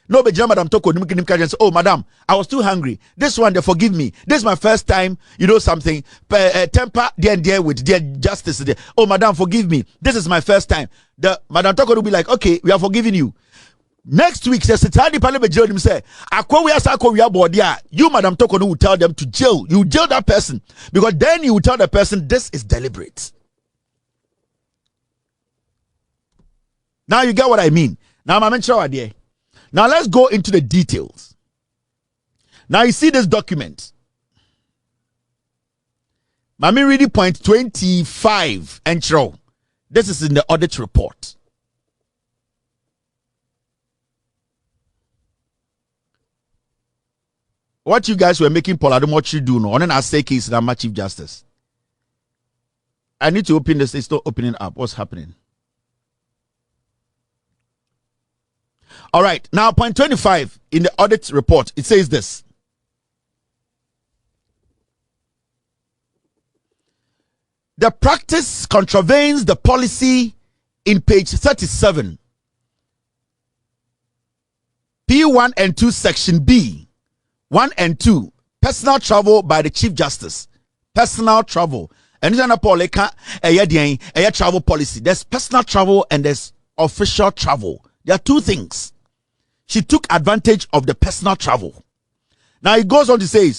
no be Madam Toko say, oh madam, I was too hungry. This one they forgive me. This is my first time, you know something. Temper there with their justice there. Oh madam, forgive me. This is my first time. The Madam Toko will be like, okay, we are forgiving you. Next week, says Parliament jail him say, you Madam Toko will tell them to jail. You jail that person. Because then you will tell the person this is deliberate. Now you get what I mean. Now I'm sure idea. Now let's go into the details. Now you see this document. Mami reading point 25 entro. This is in the audit report. What you guys were making Paul Ademochi do no on an assay case in my Chief Justice. I need to open this. It's not opening up. What's happening? All right. Now, point 25 in the audit report, it says this. The practice contravenes the policy in page 37, P1 and 2, section B, 1 and 2, personal travel by the Chief Justice. Personal travel. And a travel policy. There's personal travel and there's official travel. There are two things. She took advantage of the personal travel. Now it goes on to say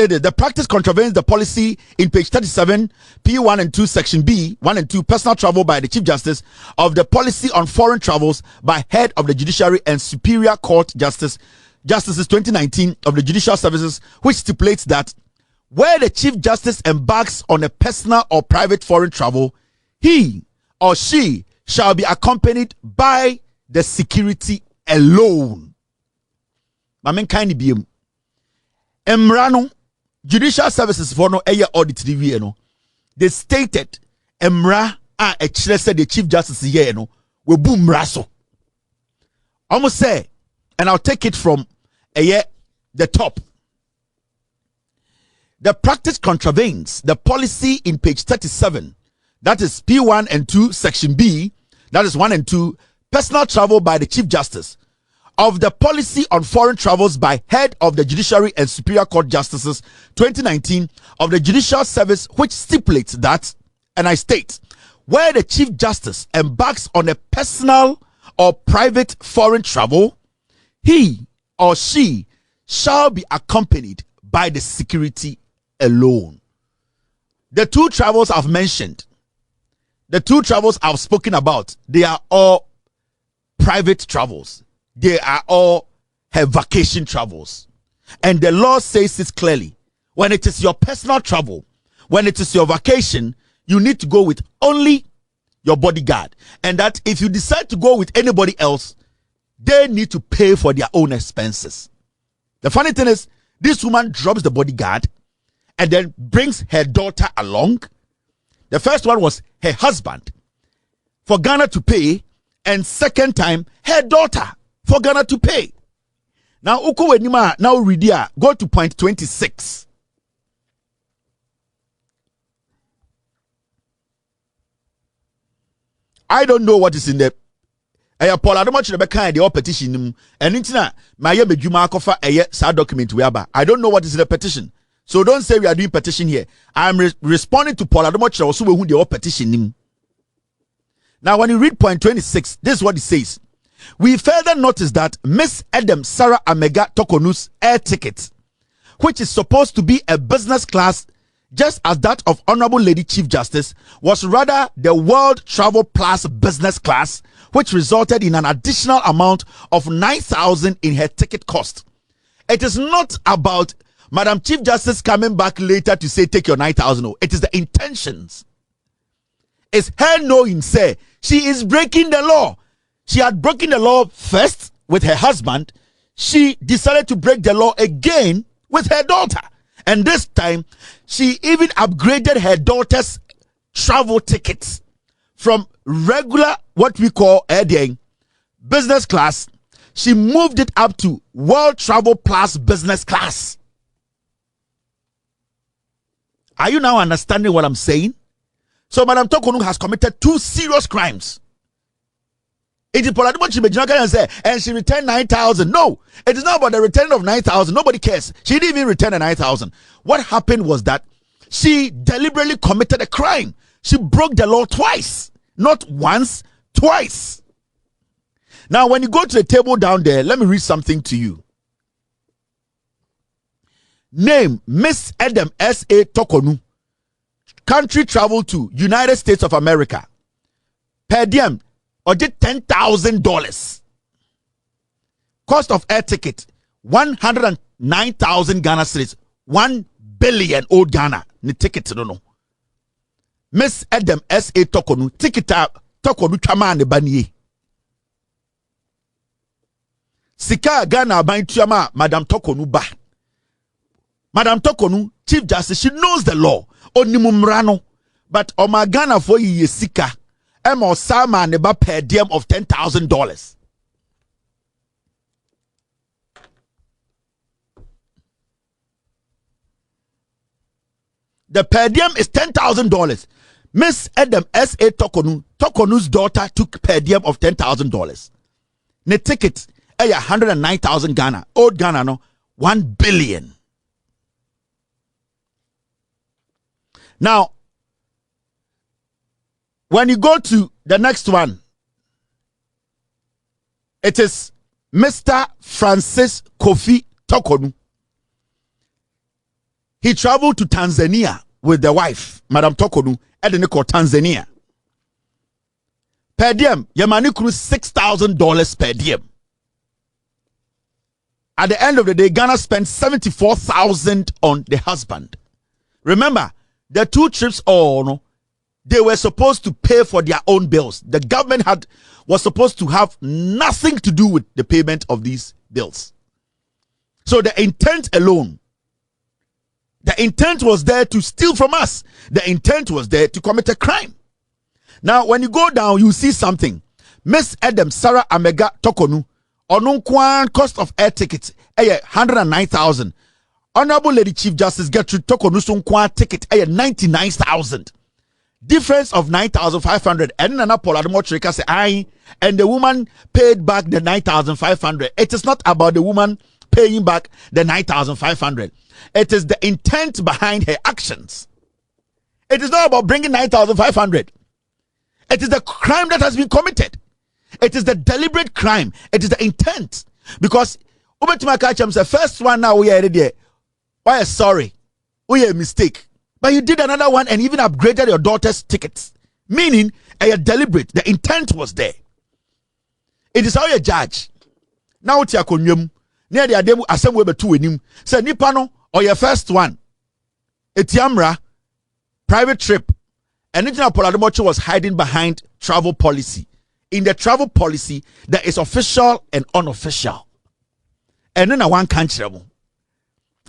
that the practice contravenes the policy in page 37, P1 and 2, section B, 1 and 2, personal travel by the Chief Justice of the policy on foreign travels by head of the Judiciary and Superior Court Justices 2019 of the Judicial Services, which stipulates that where the Chief Justice embarks on a personal or private foreign travel, he or she shall be accompanied by the security alone. Mamen kind be Emrano Judicial Services for no audit review no. They stated Emra said the Chief Justice here no we boom raso. Almost say, and I'll take it from the top. The practice contravenes the policy in page 37. That is P1 and 2, section B. That is 1 and 2. Personal travel by the Chief Justice of the policy on foreign travels by head of the Judiciary and Superior Court Justices 2019 of the Judicial Service, which stipulates that, and I state, where the Chief Justice embarks on a personal or private foreign travel, he or she shall be accompanied by the security alone. The two travels I've mentioned, the two travels I've spoken about, they are all private travels. They are all her vacation travels. And the law says it clearly. When it is your personal travel, when it is your vacation, you need to go with only your bodyguard. And that if you decide to go with anybody else, they need to pay for their own expenses. The funny thing is, this woman drops the bodyguard and then brings her daughter along. The first one was her husband for Ghana to pay, and second time her daughter for Ghana to pay. Now uko wenima now read here, go to point 26. I don't know what is in there. Paul, I don't want you to be the petition and intina my bedjuma kofa sa document we aba. I don't know what is in the petition. So don't say we are doing petition here. I'm responding to Paul Adomochira also who they all petition him. Now, when you read point 26, this is what it says. We further notice that Miss Adam Sarah Amega Tokonu's air ticket, which is supposed to be a business class, just as that of Honorable Lady Chief Justice, was rather the World Travel Plus business class, which resulted in an additional amount of 9,000 in her ticket cost. It is not about Madam Chief Justice coming back later to say take your 9,000. No, it is the intentions. It's her knowing, say, she is breaking the law. She had broken the law first with her husband. She decided to break the law again with her daughter. And this time, she even upgraded her daughter's travel tickets from regular, what we call business class. She moved it up to World Travel Plus business class. Are you now understanding what I'm saying? So Madam Tokonu has committed 2 serious crimes. It is and she returned 9,000. No, it is not about the return of 9,000. Nobody cares. She didn't even return the 9,000. What happened was that she deliberately committed a crime. She broke the law twice. Not once, twice. Now, when you go to the table down there, let me read something to you. Name Miss Adam S.A. Tokonu. Country travel to United States of America. Per diem, or did $10,000. Cost of air ticket, 109,000 Ghana cedis. 1 billion old Ghana. Ni ticket, no no. Miss Adam S.A. Tokonu. Ticket Tokonu chama ne baniye. Sika Ghana bain tuyama Madam Tokonu ba. Madam Tokonu, Chief Justice, she knows the law. Onimumrano. But Oma Ghana for ye sika. Emo sama neba per diem of $10,000. The per diem is $10,000. Miss Adam S.A. Tokonu's daughter took per diem of $10,000. Ne ticket, 109,000 Ghana. Old Ghana, no, 1 billion. Now, when you go to the next one, it is Mr. Francis Kofi Tokonu. He traveled to Tanzania with the wife, Madam Tokonu, at the Nico, Tanzania. Per diem, Yamani cruise $6,000 per diem. At the end of the day, Ghana spent 74,000 on the husband. Remember, the 2 trips they were supposed to pay for their own bills. The government was supposed to have nothing to do with the payment of these bills. So the intent alone, the intent was there to steal from us. The intent was there to commit a crime. Now, when you go down, you see something. Miss Adam Sarah Amega Tokonu, onunkwan cost of air tickets, 109,000. Honorable Lady Chief Justice Gertrude Tokonu's ticket, 99,000. Difference of 9,500. And then Paul Adomochira say, and the woman paid back the 9,500. It is not about the woman paying back the 9,500. It is the intent behind her actions. It is not about bringing 9,500. It is the crime that has been committed. It is the deliberate crime. It is the intent. Because the first one now we are there. Why sorry? We a mistake. But you did another one and even upgraded your daughter's tickets. Meaning, a deliberate. The intent was there. It is how you judge. Now it's your konyum. Near the ademu assembly be 2 enim. Say nipano or your first one. Etiamra private trip. And Paul Adomochira was hiding behind travel policy. In the travel policy, there is official and unofficial. And then one country.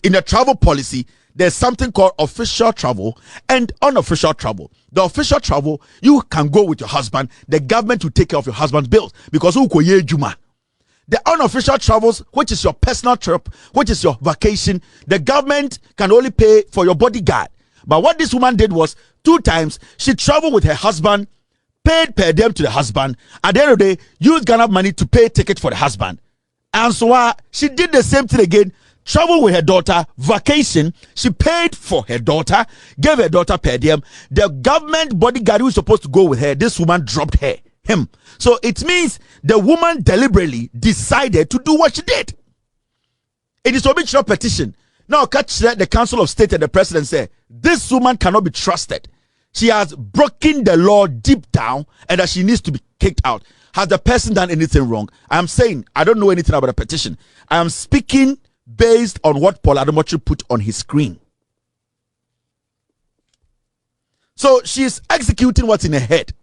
In the travel policy, there's something called official travel and unofficial travel. The official travel, you can go with your husband. The government will take care of your husband's bills because the unofficial travels, which is your personal trip, which is your vacation, the government can only pay for your bodyguard. But what this woman did was 2 times she traveled with her husband, paid per diem to the husband. At the end of the day, used Ghana money to pay ticket for the husband. And so she did the same thing again traveled with her daughter, vacation. She paid for her daughter, gave her daughter per diem. The government bodyguard who was supposed to go with her, this woman dropped him. So it means the woman deliberately decided to do what she did. It is a petition. Now, catch that the Council of State and the President say this woman cannot be trusted. She has broken the law deep down and that she needs to be kicked out. Has the person done anything wrong? I am saying I don't know anything about the petition. I am speaking based on what Paul Ademochi put on his screen. So she is executing what's in her head.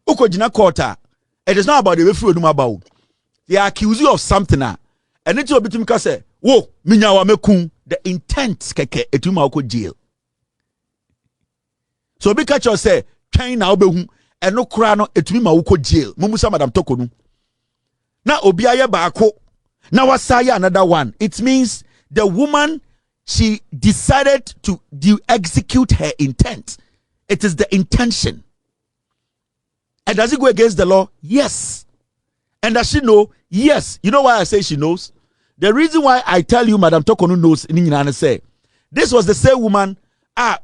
Ukojina Kota. It is not about the way about. They accuse you of something now. And it's obitum ka say, "Wo, minyawa mekun." The intent keke etuma oko jail. So be catch you say, "Twain na obehu, eno kura no etumi ma oko jail." Mumusa Madam Tokonu. Na obi aye baako. Na wasaya another one. It means the woman, she decided to execute her intent. It is the intention. And does it go against the law? Yes. And does she know? Yes. You know why I say she knows? The reason why I tell you Madam Tokonu knows, say, this was the same woman,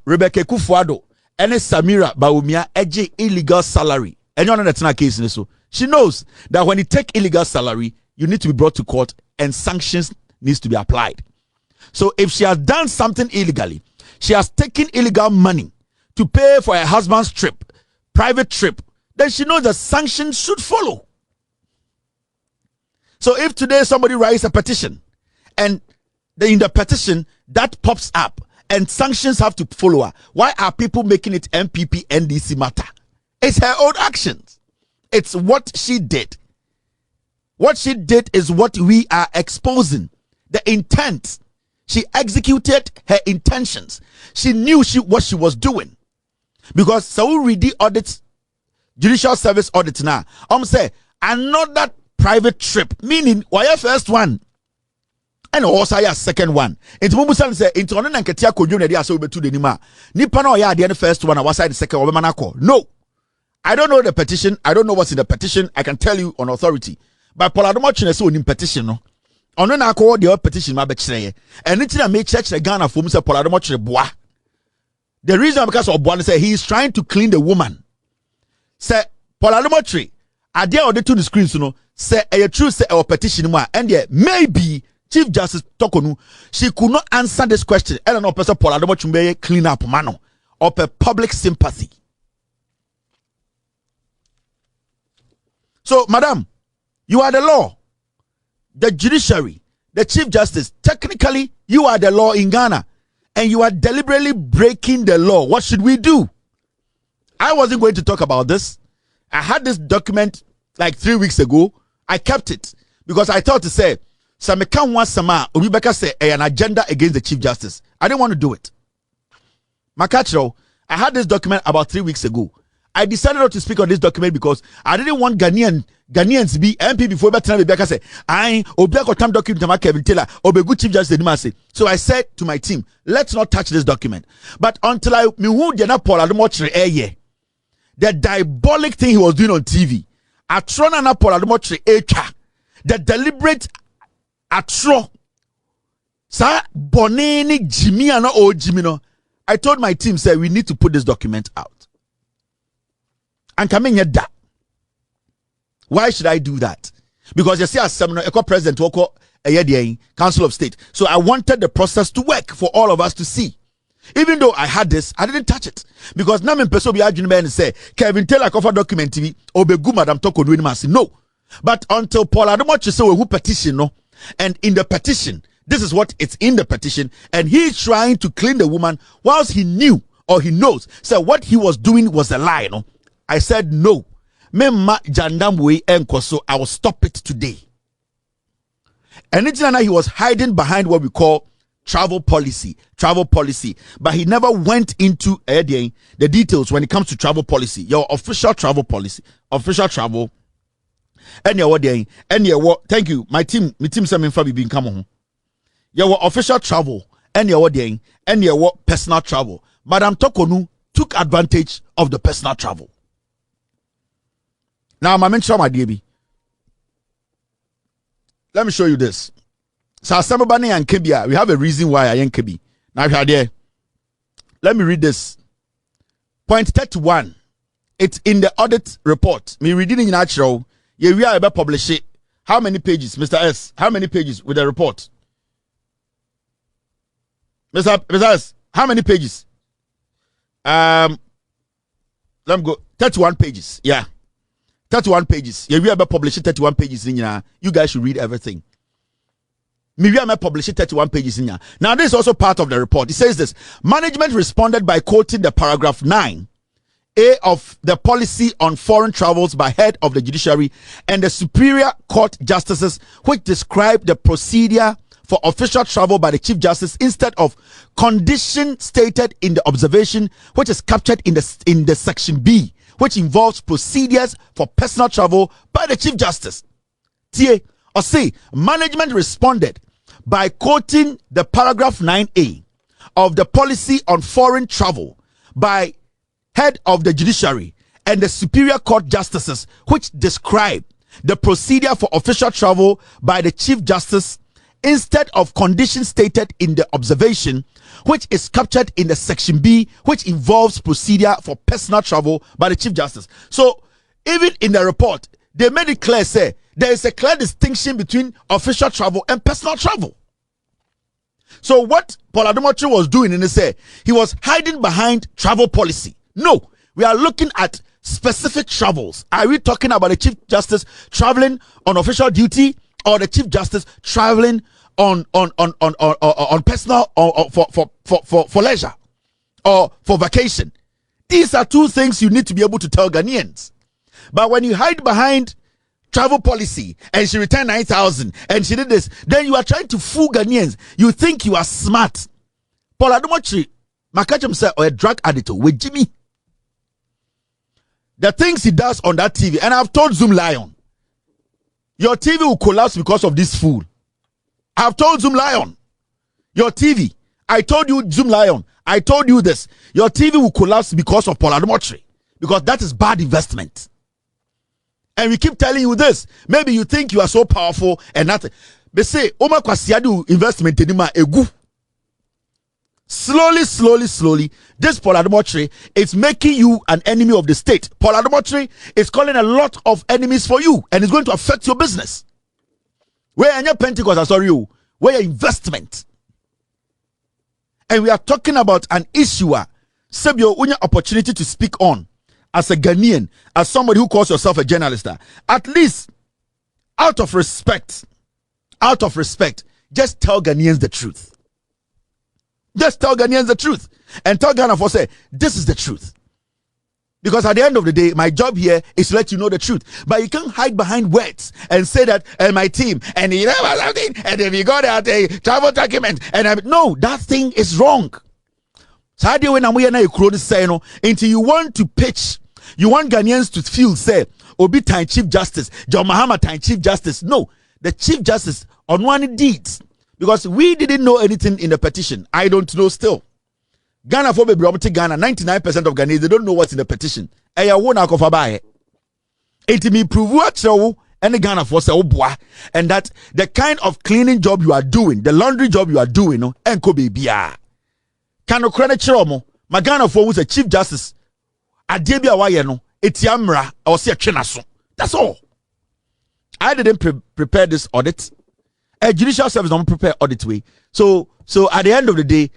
Rebecca Kufuado, and Samira Baumia, edge illegal salary. And you know that's not case. So she knows that when you take illegal salary, you need to be brought to court and sanctions needs to be applied. So if she has done something illegally, she has taken illegal money to pay for her husband's trip, private trip, then she knows that sanctions should follow. So if today somebody writes a petition and in the petition that pops up and sanctions have to follow her, why are people making it MPP NDC matter? It's her own actions. It's what she did. What she did is what we are exposing. The intent. She executed her intentions. She knew what she was doing. Because so we read the audit, judicial service audit now. Say another private trip, meaning why first one and also a second one. Into Mumusan say into on and Katia could you so be to the Nima. Nipano ya the first one, I was the second one. No, I don't know the petition. I don't know what's in the petition. I can tell you on authority. But Paul Ademochi so in petition no. On na call the petition ma be kire. And it's na make church the Ghana for say Paul Ademochi boa. The reason because of one say he is trying to clean the woman. Say Paul Ademochi are there on the two screens no. Say a true say our petition ma and yeah maybe Chief Justice Tokonu she could not answer this question. I don't know person Paul Ademochi clean up mano or per public sympathy. So madam, you are the law, the judiciary, the Chief Justice. Technically, you are the law in Ghana and you are deliberately breaking the law. What should we do? I wasn't going to talk about this. I had this document like 3 weeks ago. I kept it because I thought to say, Obibeka say an agenda against the Chief Justice. I didn't want to do it. Makacho, I had this document about 3 weeks ago. I decided not to speak on this document because I didn't want Ghanaians to be MP before Obibeka say, Obibeka tam document Kevin Taylor, Obegu Chief Justice. So I said to my team, let's not touch this document. But until I knew the diabolic thing he was doing on TV, the deliberate atro sa boneni Jimmy and o Jimino. I told my team, say we need to put this document out. And coming at that. Why should I do that? Because you see, as seminar, President Woko Council of State. So I wanted the process to work for all of us to see. Even though I had this, I didn't touch it. Because now I'm person be arguing and say, Kevin Taylor cover document TV, Obegu Madam Toko doing mass. No. But until Paul Ademochi say who petition, no, and in the petition, this is what it's in the petition, and he's trying to clean the woman whilst he knew or he knows. So what he was doing was a lie, no. I said no. Memma Jandamwe Enkoso, I will stop it today. And he was hiding behind what we call travel policy, but he never went into the details when it comes to travel policy. Your official travel policy, official travel. And thank you. My team some info been come on. Your official travel, and your personal travel. Madam Tokonu took advantage of the personal travel. Now, my mention my DB. Let me show you this. So Samabani and Kebia, we have a reason why I am Kebi. Now here, let me read this. Point 31. It's in the audit report. Me reading in natural. Yeah, we are about publish it. How many pages, Mr. S? How many pages with the report? Mr. S, how many pages? Let me go. 31 pages. Yeah. 31 pages. Yeah, we are about publish it 31 pages in here. You guys should read everything. Me are publish it 31 pages in here. Now, this is also part of the report. It says this. Management responded by quoting the paragraph 9A of the policy on foreign travels by head of the judiciary and the superior court justices, which describe the procedure for official travel by the chief justice instead of condition stated in the observation, which is captured in the section B, which involves procedures for personal travel by the chief justice. Management responded by quoting the paragraph 9A of the policy on foreign travel by head of the judiciary and the superior court justices, which describe the procedure for official travel by the chief justice instead of conditions stated in the observation, which is captured in the section B, which involves procedure for personal travel by the chief justice. So even in the report, they made it clear, say, there is a clear distinction between official travel and personal travel. So what Paul Adomotri was doing in this, he was hiding behind travel policy. No, we are looking at specific travels. Are we talking about the chief justice traveling on official duty or the chief justice traveling on personal or for leisure or for vacation? These are two things you need to be able to tell Ghanaians. But when you hide behind travel policy and she returned 9,000 and she did this, then you are trying to fool Ghanaians. You think you are smart. Paul Adomotri, Makacham said, or a drug addict with Jimmy. The things he does on that TV, and I've told Zoom Lion, your TV will collapse because of this fool. I've told Zoom Lion, your TV, I told you, Zoom Lion, I told you this, your TV will collapse because of Paul Adomotri, because that is bad investment. And we keep telling you this. Maybe you think you are so powerful and nothing. They say, Oma Kwasiadu investment in egu. Slowly, this Paul Adomotri is making you an enemy of the state. Paul Adomotri is calling a lot of enemies for you, and it's going to affect your business. Where are your Pentecost? Where your investment? And we are talking about an issuer. Sebio, unya opportunity to speak on. As a Ghanaian, as somebody who calls yourself a journalist, at least out of respect, just tell Ghanaians the truth. Just tell Ghanaians the truth. And tell Ghana for say, this is the truth. Because at the end of the day, my job here is to let you know the truth. But you can't hide behind words and say that, and my team, and you know something, and if you got out a travel document, and no, that thing is wrong. So how do you until you want to pitch, you want Ghanaians to feel, say, Obi Time Chief Justice, John Mahama Time Chief Justice. No, the Chief Justice on one deeds. Because we didn't know anything in the petition. I don't know still. Ghana for baby Ghana, 99% of Ghanaians, they don't know what's in the petition. And me prove and the Ghana for say and that the kind of cleaning job you are doing, the laundry job you are doing, no, and ko baby Kano credit chomo, my Ghana for who's a Chief Justice. Adebia wayeno etiamra or see a chenaso. That's all. I didn't prepare this audit. A judicial service don't prepare audit way. So at the end of the day,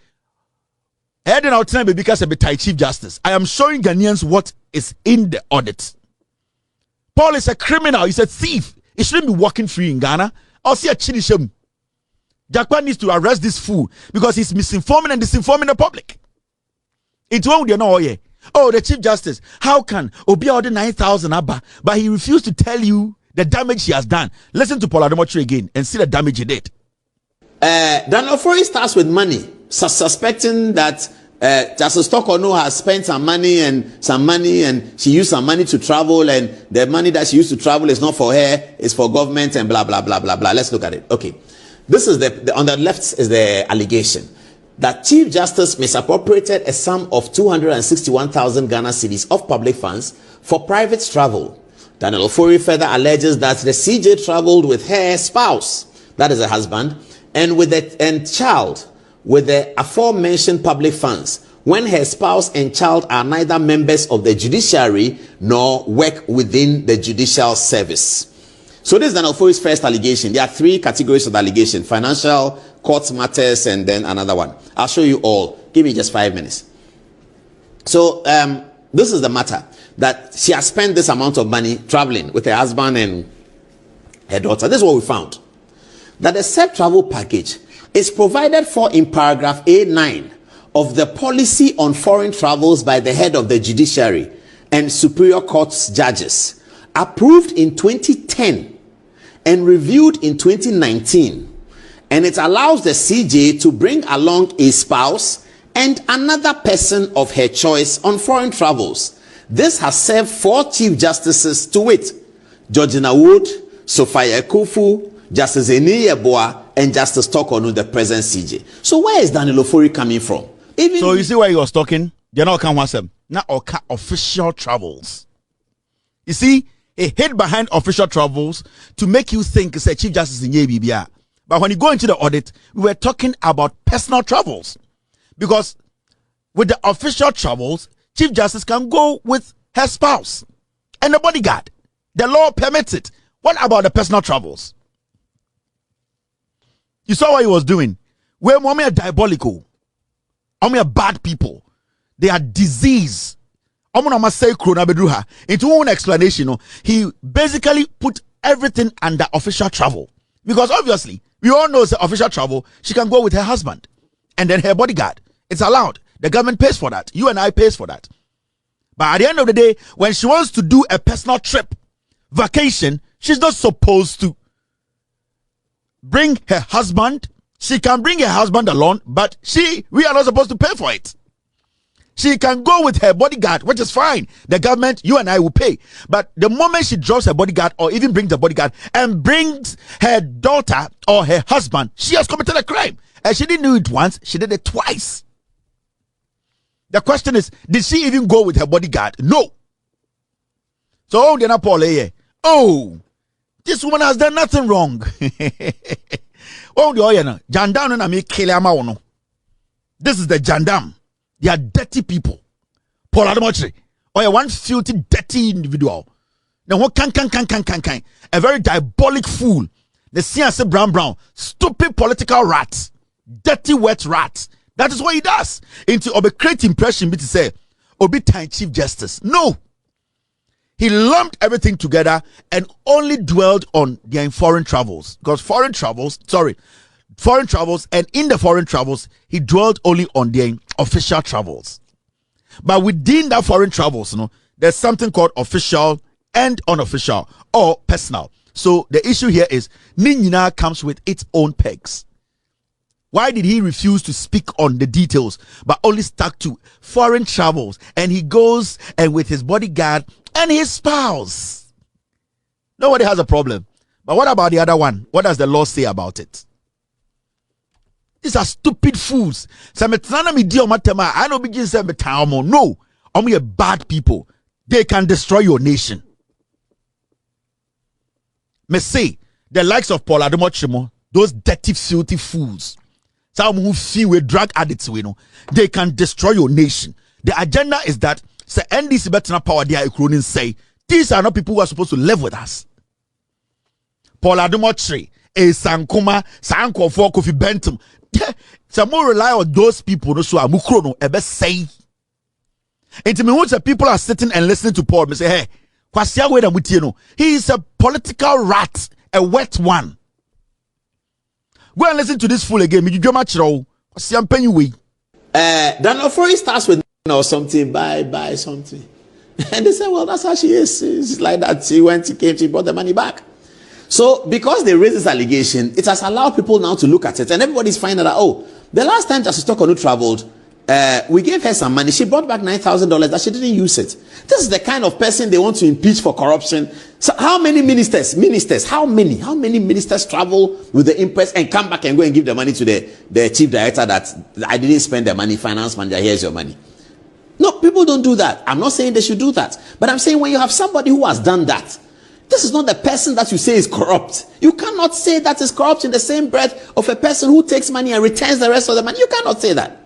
heading out tonight because a Chief Justice. I am showing Ghanaians what is in the audit. Paul is a criminal. He's a thief. He shouldn't be walking free in Ghana. I'll see a chinishem. Japan needs to arrest this fool because he's misinforming and disinforming the public. It's wrong, you know, yeah. Oh, the Chief Justice, how can Obi order 9,000 Abba, but he refused to tell you the damage he has done? Listen to Paul Adomotri again and see the damage he did. Daniel Ofori starts with money, suspecting that Justice Tokono has spent some money and she used some money to travel, and the money that she used to travel is not for her, it's for government and blah, blah, blah, blah, blah. Let's look at it. Okay. This is on the left is the allegation that Chief Justice misappropriated a sum of 261,000 Ghana cedis of public funds for private travel. Daniel Ofori further alleges that the CJ traveled with her spouse, that is her husband, and child with the aforementioned public funds when her spouse and child are neither members of the judiciary nor work within the judicial service. So this is Daniel Ofori's first allegation. There are 3 categories of allegation: financial, court matters, and then another one. I'll show you all. Give me just 5 minutes. So this is the matter, that she has spent this amount of money traveling with her husband and her daughter. This is what we found. That the said travel package is provided for in paragraph A9 of the policy on foreign travels by the head of the judiciary and superior courts judges, approved in 2010 and reviewed in 2019. And it allows the CJ to bring along a spouse and another person of her choice on foreign travels. This has served 4 chief justices, to wit, Georgina Wood, Sophia Kufu, Justice Eni Yeboah, and Justice Tokonu, the present CJ. So where is Daniel Ofori coming from? So you see why he was talking? They're not official travels. You see, he hid behind official travels to make you think it's a Chief Justice in YBBR. But when you go into the audit, we were talking about personal travels. Because with the official travels, Chief Justice can go with her spouse and the bodyguard. The law permits it. What about the personal travels? You saw what he was doing. We're more diabolical. Are bad people. They are disease. Into one explanation, he basically put everything under official travel. Because obviously, we all know it's official travel. She can go with her husband and then her bodyguard. It's allowed. The government pays for that. You and I pays for that. But at the end of the day, when she wants to do a personal trip, vacation, she's not supposed to bring her husband. She can bring her husband along, but we are not supposed to pay for it. She can go with her bodyguard, which is fine. The government, you and I will pay. But the moment she drops her bodyguard or even brings the bodyguard and brings her daughter or her husband, she has committed a crime. And she didn't do it once, she did it twice. The question is, did she even go with her bodyguard? No. So, this woman has done nothing wrong. This is the Jandam. They are dirty people. Paul Adamochre. Or one filthy, dirty individual. Now what can. A very diabolic fool. The CNC brown. Stupid political rat. Dirty wet rat. That is what he does. Into a great impression, but to say, Obi Time Chief Justice. No. He lumped everything together and only dwelled on their foreign travels. Because foreign travels, and in the foreign travels, he dwelled only on their official travels. But within that foreign travels, there's something called official and unofficial or personal. So the issue here is, Ninyina comes with its own pegs. Why did he refuse to speak on the details, but only stuck to foreign travels? And he goes and with his bodyguard and his spouse. Nobody has a problem. But what about the other one? What does the law say about it? These are stupid fools. No, only a bad people. They can destroy your nation. Me say, the likes of Paul Adamochre, those dirty, filthy fools, some who feel with drug addicts, they can destroy your nation. The agenda is that say NDC better power their economy. Say these are not people who are supposed to live with us. Paul Adamochre, Sankuma, Sanko for Kofi Bentham. Some more rely on those people. No, so amukrono ebe say. And to me, once the people are sitting and listening to Paul, me say, hey, kwasia we na mutie no. He is a political rat, a wet one. Go and listen to this fool again. Me drama chiro. Kwasia mpenyu we. Daniel Ofori starts with or something, buy something. And they say, well, that's how she is. It's like that. She came, she brought the money back. So, because they raised this allegation, it has allowed people now to look at it. And everybody's finding that, the last time Justice Tokonu traveled, we gave her some money. She brought back $9,000 that she didn't use it. This is the kind of person they want to impeach for corruption. So how many ministers, how many ministers travel with the impress and come back and go and give the money to the chief director that I didn't spend the money, finance manager, here's your money. No, people don't do that. I'm not saying they should do that. But I'm saying when you have somebody who has done that, This is not the person that you say is corrupt. You cannot say that is corrupt in the same breath of a person who takes money and returns the rest of the money. You cannot say that.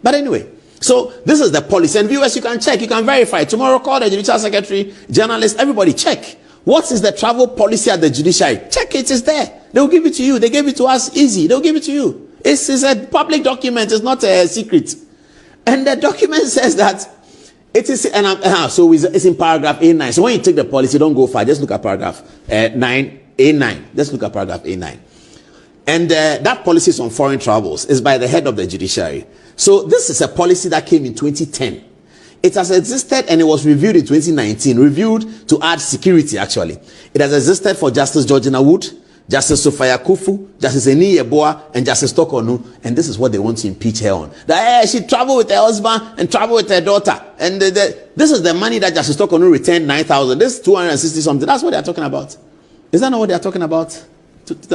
But anyway, so this is the policy. And viewers, you can check, you can verify. Tomorrow, call the Judicial Secretary, journalists, everybody check. What is the travel policy at the judiciary? Check it, it's there. They will give it to you. They gave it to us easy. They'll give it to you. It's a public document. It's not a secret. And the document says that it is, so it's in paragraph A9. So when you take the policy, don't go far. Just look at paragraph 9, A9. Just look at paragraph A9. And that policy is on foreign travels. It's by the head of the judiciary. So this is a policy that came in 2010. It has existed and it was reviewed in 2019. Reviewed to add security, actually. It has existed for Justice Georgina Wood, Justice Sophia Kufu, Justice Eni Yeboah, and Justice Tokonu, and this is what they want to impeach her on. That she traveled with her husband and traveled with her daughter, and this is the money that Justice Tokonu returned 9,000. This is 260 something. That's what they are talking about. Is that not what they are talking about?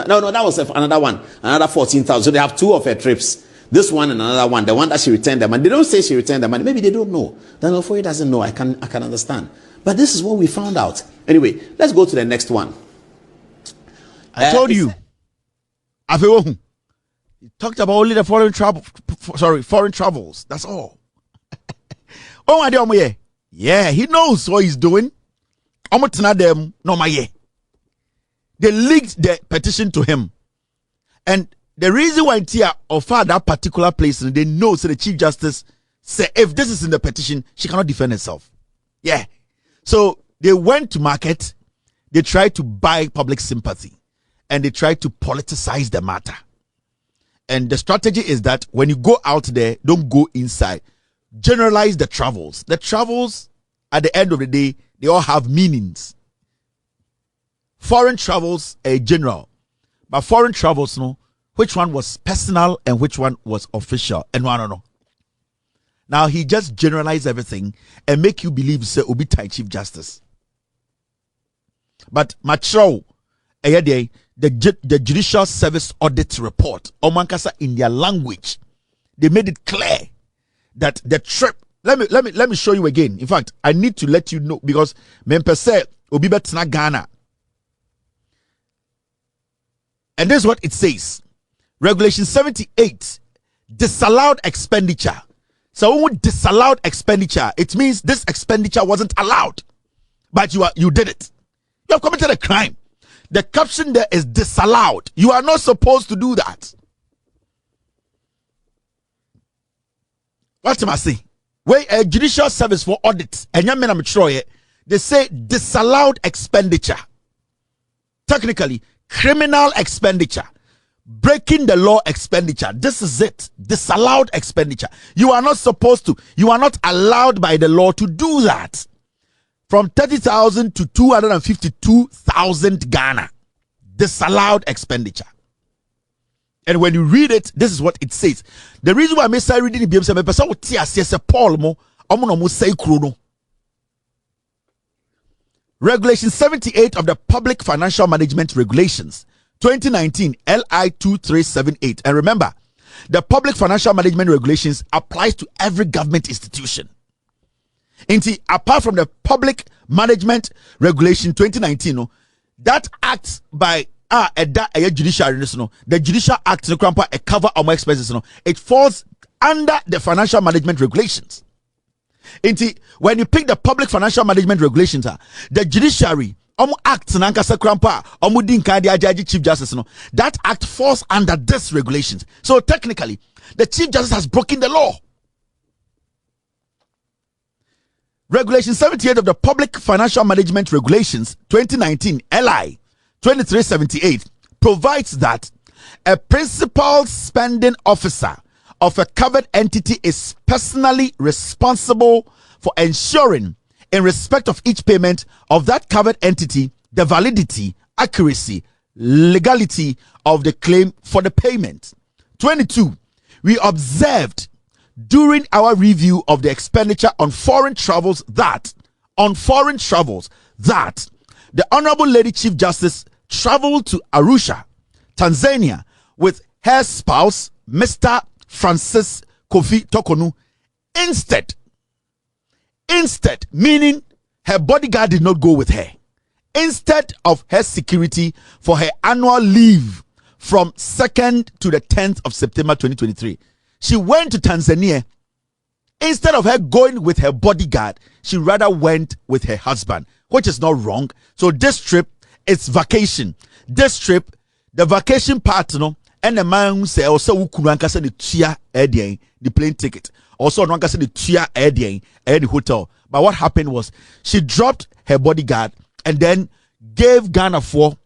No, that was another one, another 14,000. So they have two of her trips. This one and another one. The one that she returned the money. They don't say she returned the money. Maybe they don't know. Then Ofoye doesn't know. I can understand. But this is what we found out. Anyway, let's go to the next one. I told you. You talked about only the foreign travels. That's all. Yeah, he knows what he's doing. They leaked the petition to him. And the reason why Tia offered that particular place, they know, so the Chief Justice said, if this is in the petition, she cannot defend herself. Yeah. So they went to market, they tried to buy public sympathy, and they tried to politicize the matter. And the strategy is that when you go out there, don't go inside. Generalize the travels. The travels, at the end of the day, they all have meanings. Foreign travels are general. But foreign travels, no, which one was personal and which one was official, and no. Now he just generalized everything and make you believe say Obi Tai Chief Justice. But macho, the Judicial Service Audit Report, Omankasa in their language, they made it clear that the trip. Let me show you again. In fact, I need to let you know because memper say Obi betna Ghana, and this is what it says. Regulation 78, disallowed expenditure. So when we disallowed expenditure, it means this expenditure wasn't allowed, but you did it. You have committed a crime. The caption there is disallowed. You are not supposed to do that. What am I saying? Where a judicial service for audit, and they say disallowed expenditure. Technically, criminal expenditure. Breaking the law expenditure. This is it. Disallowed expenditure. You are not supposed to. You are not allowed by the law to do that. From 30,000 to 252,000 Ghana. Disallowed expenditure. And when you read it, this is what it says. The reason why I may say reading the Paul Regulation 78 of the Public Financial Management Regulations 2019 LI 2378. And remember, the Public Financial Management Regulations applies to every government institution. Apart from the Public Management Regulation 2019, that acts by Judicial, the Judicial Act a cover our expenses. It falls under the Financial Management Regulations. When you pick the Public Financial Management Regulations, the Judiciary act Chief Justice, that act falls under this regulations. So technically, the Chief Justice has broken the law. Regulation 78 of the Public Financial Management Regulations 2019 LI 2378 provides that a principal spending officer of a covered entity is personally responsible for ensuring, in respect of each payment of that covered entity, the validity, accuracy, legality of the claim for the payment. 22. We observed during our review of the expenditure on foreign travels that the Honorable Lady Chief Justice traveled to Arusha, Tanzania with her spouse, Mr. Francis Kofi Tokonu, instead, meaning her bodyguard did not go with her. instead of her security for her annual leave from 2nd to the 10th of September 2023. She went to Tanzania. Instead of her going with her bodyguard, she rather went with her husband, which is not wrong. So this trip, it's vacation. This trip, the vacation partner, and the man who say also the tia the plane ticket. Also the tia the hotel. But what happened was she dropped her bodyguard and then gave Ghana for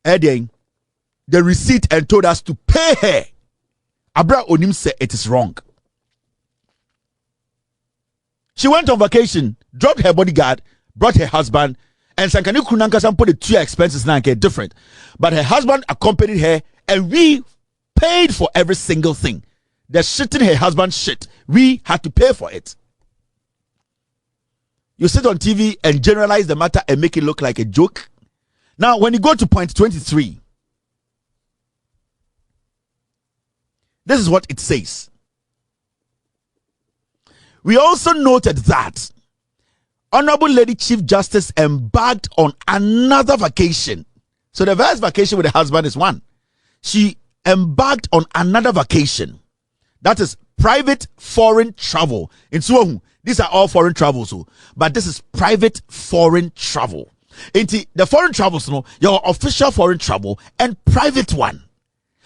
the receipt and told us to pay her. Abra Onim said it is wrong. She went on vacation, dropped her bodyguard, brought her husband, and Sankani Kunankasan put the 2 expenses now get different. But her husband accompanied her, and we paid for every single thing. The shitting her husband shit, we had to pay for it. You sit on TV and generalize the matter and make it look like a joke. Now, when you go to point 23, this is what it says. We also noted that Honorable Lady Chief Justice embarked on another vacation. So the first vacation with the husband is one. She embarked on another vacation. That is private foreign travel. In Suohu, these are all foreign travels, but this is private foreign travel. The foreign travels, your official foreign travel and private one.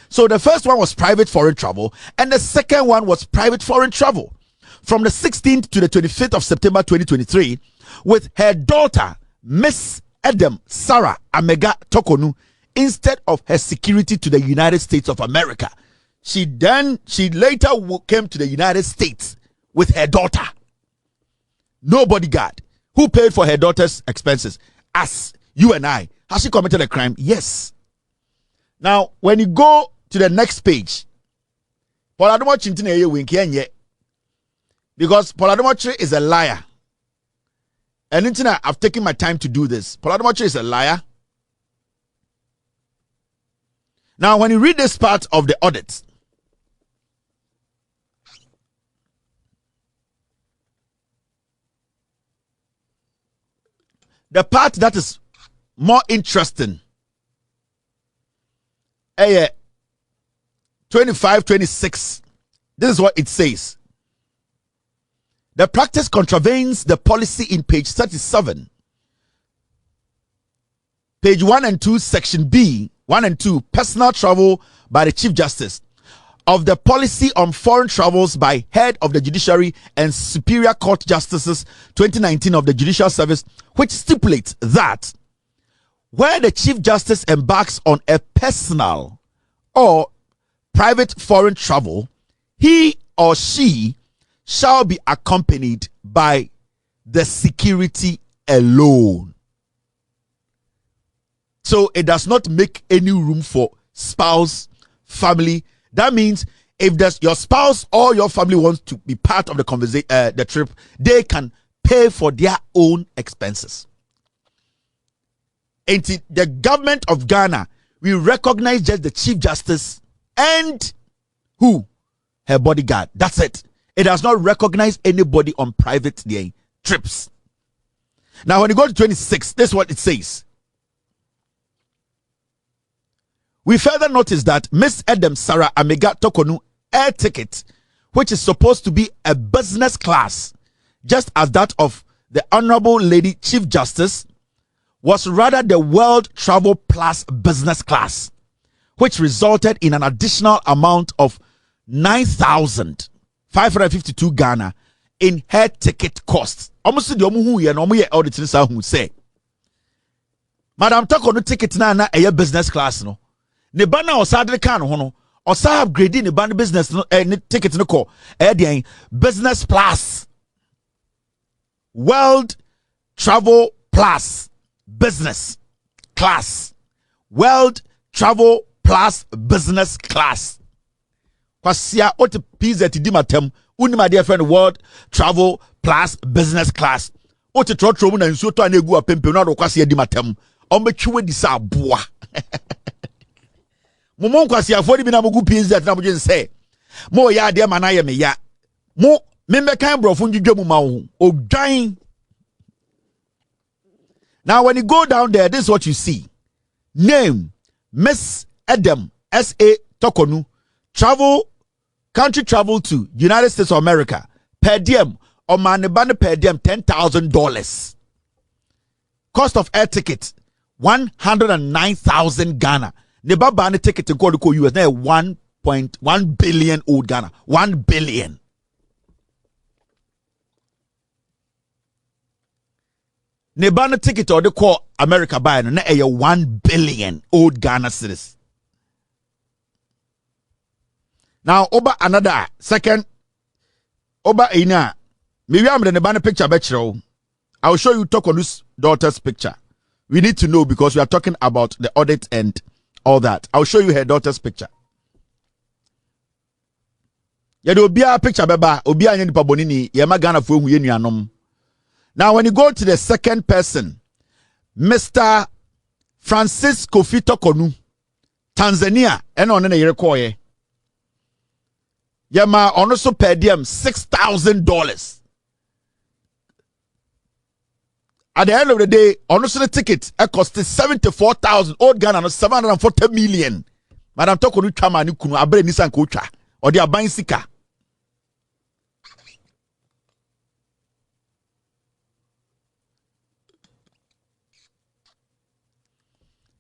So the first one was private foreign travel, and the second one was private foreign travel. From the 16th to the 25th of September 2023, with her daughter, Miss Adam Sarah Amega Tokonu, instead of her security to the United States of America. She later came to the United States with her daughter. No bodyguard. Who paid for her daughter's expenses? Us, you and I. Has she committed a crime? Yes. Now, when you go to the next page, because Paul Adomotre is a liar. And I've taken my time to do this. Paul Adomotre is a liar. Now, when you read this part of the audit, the part that is more interesting, 25, 26, this is what it says. The practice contravenes the policy in page 37. Page 1 and 2, section B, 1 and 2, personal travel by the Chief Justice of the policy on foreign travels by head of the Judiciary and Superior Court Justices 2019 of the Judicial Service, which stipulates that where the Chief Justice embarks on a personal or private foreign travel, he or she shall be accompanied by the security alone. So it does not make any room for spouse, family. That means if your spouse or your family wants to be part of the trip, they can pay for their own expenses. And the government of Ghana, we recognize just the Chief Justice and who? Her bodyguard. That's it. It does not recognize anybody on private trips. Now, when you go to 26, this is what it says. We further notice that Miss Adam Sarah Amega Tokonu air ticket, which is supposed to be a business class, just as that of the Honorable Lady Chief Justice, was rather the World Travel Plus business class, which resulted in an additional amount of 9,552 Ghana in her ticket costs. Almost the audit say, Madam Tokonu ticket na a business class no. Ne bana osadre kan ho no. Osa upgrade ne ban business no ticket no ko business plus. World Travel Plus business class. World Travel Plus business class. Kwasia ote pizza ti di matem uni my dear friend World Travel Plus business class ote trotro mu na nsuo to anegu apempe no kwasia di matem ombetwe di sa aboa momon kwasia fo di bi na mogu pizza na moje nse mo ya de ma na ye me ya mo me kan brofo ndwedwa mu ma wo odwan Now, when you go down there, this is what you see. Name, Miss Adam, S.A. Tokonu, country travel to United States of America, per diem, or manibane per diem, $10,000. Cost of air ticket, 109,000 Ghana. Neba bani ticket to go to US, now 1.1 billion old Ghana. 1 billion. Neba ticket or the call America buy no na 1 billion old Ghana cedis. Now over another second over ina maybe I'm the Neba picture betro. I'll show you Tokonu's daughter's picture. We need to know because we are talking about the audit and all that. I'll show you her daughter's picture. Yede obia picture beba obia anya nipa bonini ye magana fo hu ye nuanom. Now when you go to the second person, Mr. Francis Kofi Tokonu, Tanzania, eno one na yere koye. Yema ono so per diem $6,000. At the end of the day, honestly, the ticket cost 74,000 old Ghana, 740 million. Madam Tokonu chama ni kunu abre nisan kocha or they are buying sika.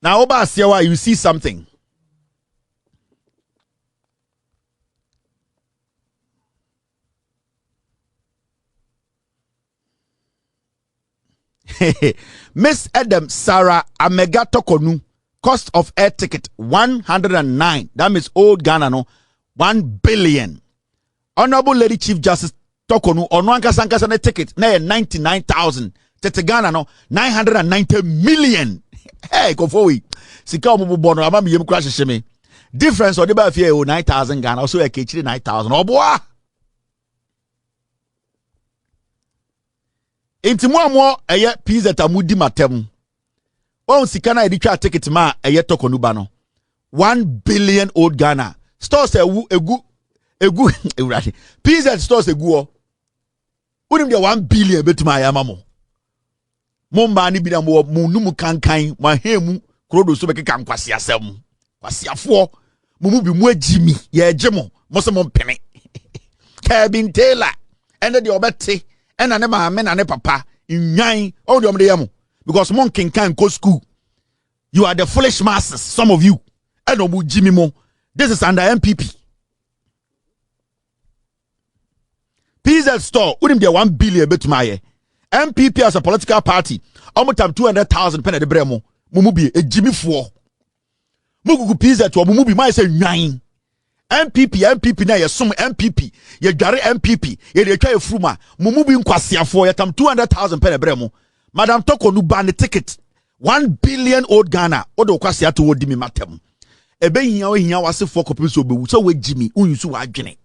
Now, Oba Asiawa, you see something. Miss Adam Sarah Amega Tokonu, cost of air ticket 109. That means old Ghana no 1 billion. Honorable Lady Chief Justice Tokonu onwanka sankasa na ticket na 99,000. Tete Ghana no 990 million. Hey, go for we. Sika omubu bono abami yem crash sheme. Difference or the ba fie 9,000 Ghana also e kechiri 9,000. Oboa. Inti mo eye pizza tamudi matem. On sikana editwa ticket ma eye Tokonu ba no. 1 billion old Ghana. Stores egu ewrati. Pizza stores egu o. Unim de 1 billion betuma ayama mo. Momba ni bi na mo numu kankan ma hemu krodo so beke kan kwase asem. Kwase afo mumu bi mu agimi ye agemo mo se mo mpene. Kevin Taylor ende de obete ena ne maame na ne papa nwan all the yam because mon kinkan go school. You are the foolish masses, some of you. Eno mu jimi mo. This is under MPP. PZ store unim de 1 billion betumaye. MPP as a political party almost have 200,000 pen de bremo. Mumu bi e jimi fo. Mugugu PZ to mumu bi mai say nwan. MPP na yesum MPP ye dware MPP ye de twa efruma mumu bi nkwasiafo ye tam 200,000 pen ebremo. Madam Tokonu ban the ticket 1 billion old Ghana odo kwasiato to wodi mi matem ebe hia wasefo kopim so bewu so we jimi unyusu wa adwene.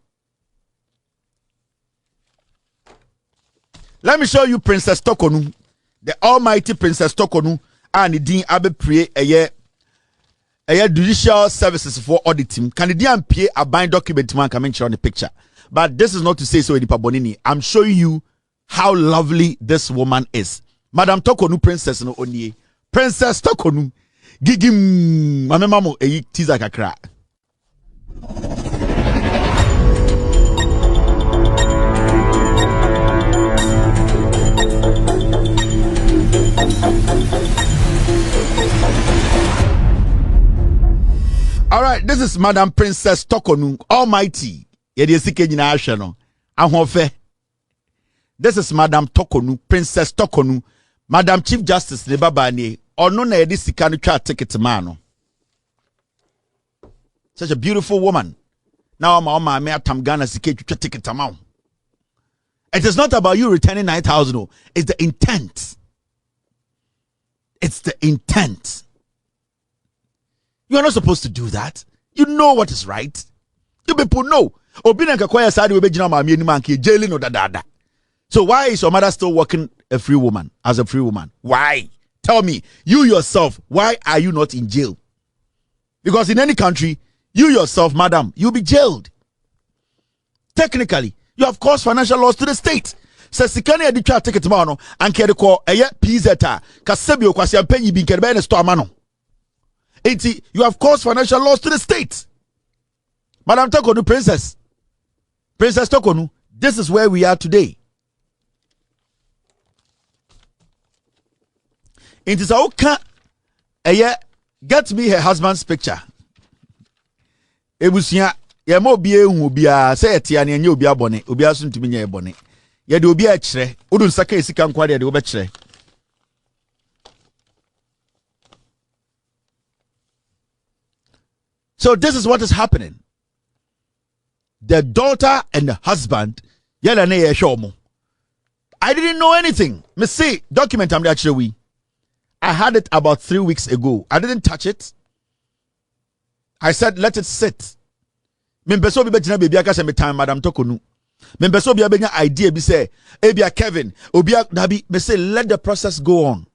Let me show you Princess Tokonu, the almighty Princess Tokonu and din abe pray eye judicial services for auditing. Canadian PA a bind document man coming on the picture. But this is not to say so in Bonini. I'm showing you how lovely this woman is. Madam Tokonu Princess no onye. Princess Tokonu gigim mame mamo eyi tiza kakra. All right, this is Madam Princess Tokonu, almighty. This is Madam Tokonu, Princess Tokonu, Madam Chief Justice de Babani. Ono na edi sikanu twa ticket mano. Such a beautiful woman. Now my me atam Ghana sike twa ticket amount. It is not about you returning 9,000. It's the intent. It's the intent. You are not supposed to do that. You know what is right. You people know. So why is your mother still working a free woman as a free woman? Why? Tell me, you yourself, why are you not in jail? Because in any country, you yourself, madam, you'll be jailed. Technically, you have caused financial loss to the state. Say sikani edi twa ticket ma no anke de ko eye PZ a kasebio kwase ampanyi bi nke be na store ma no. Enti you have caused financial loss to the state. Madam Tokonu, Princess Tokonu, this is where we are today. It is okay. Get me her husband's picture. Ebusia, ye mo bie hu bia say etia ne nye obi abone, obi aso ntumi nye ebone. Ye de obi a kire, odun saka esika nkwa de obi kire. So this is what is happening. The daughter and the husband, yela na ye show mo. I didn't know anything. Me see document am there we. I had it about 3 weeks ago. I didn't touch it. I said, let it sit. Membeso bi bejina baby aka se me time Madam Tokonu. Membeso bi abenya idea bi say, ebia Kevin, obia dabi me say let the process go on.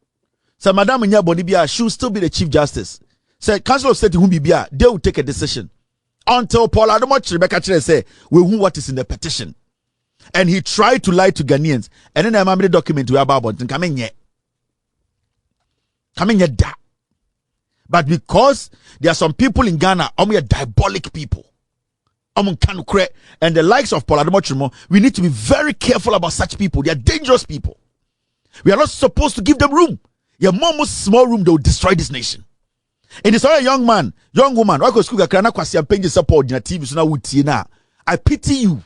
So Madam nya boni bia she will still be the Chief Justice. Say Council of State who be bia, they will take a decision. Until Paul Adomo Rebecca Chere say, we who what is in the petition. And he tried to lie to Ghanaians. And then I remember the document we are about coming yet. Coming yet da. But because there are some people in Ghana, diabolic people. And the likes of Paul Adomo, we need to be very careful about such people. They are dangerous people. We are not supposed to give them room. Your mom's small room, they will destroy this nation. And it's a young man, young woman, I support in TV, so now I pity you.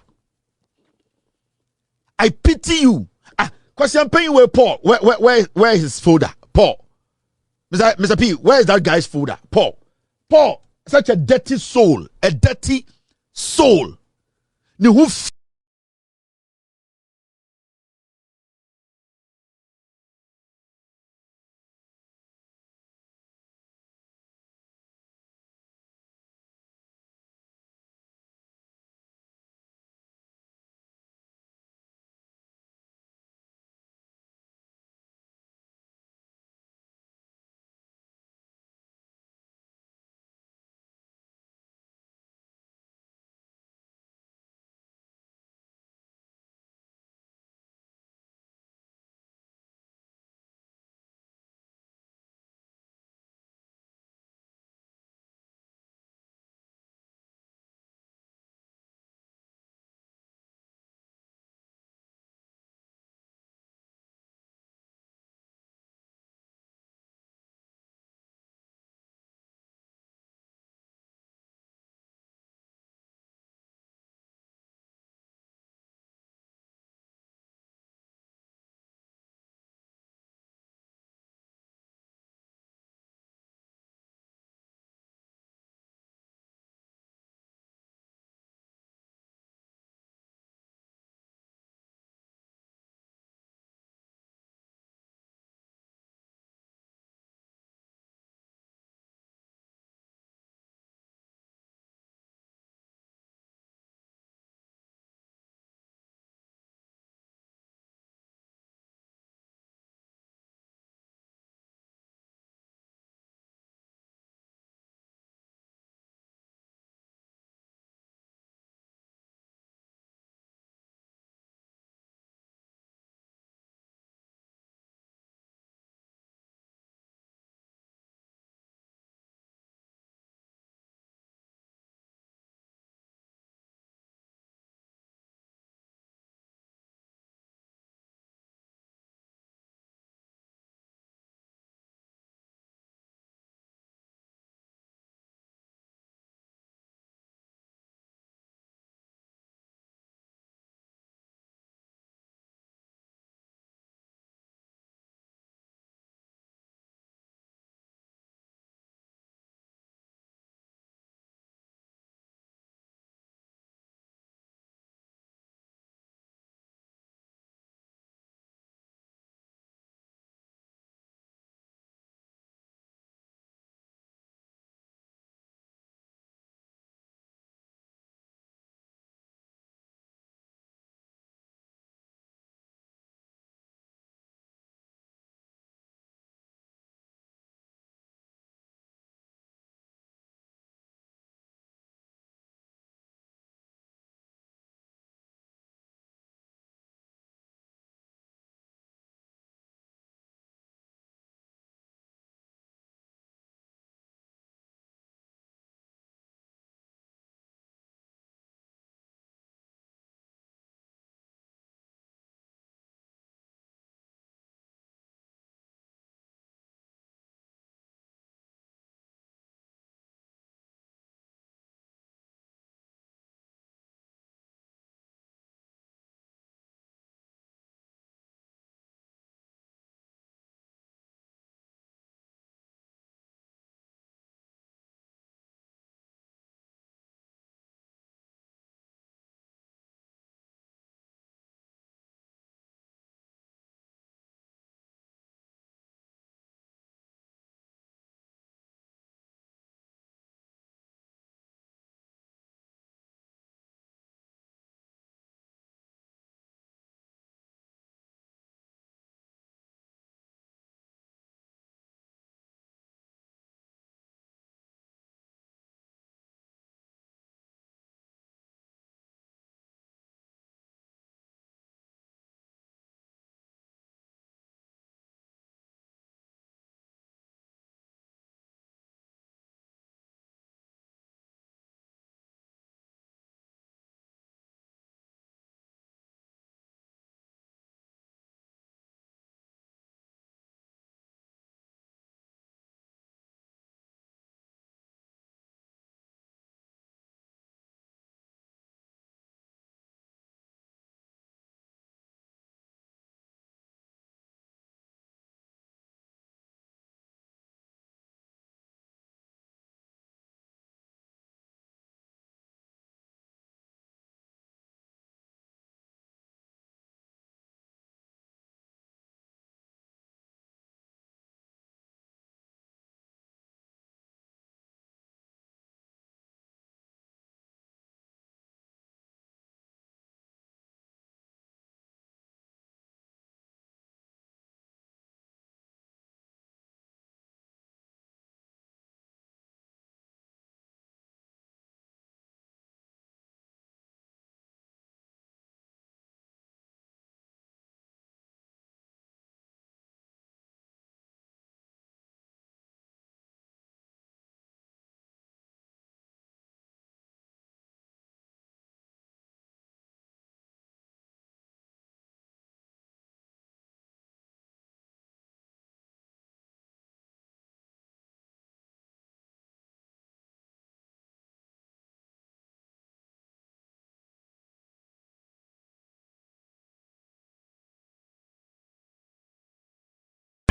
I pity you. Because I'm paying where Paul, where is his folder? Paul. Mr. P, where is that guy's folder? Paul, such a dirty soul. A dirty soul.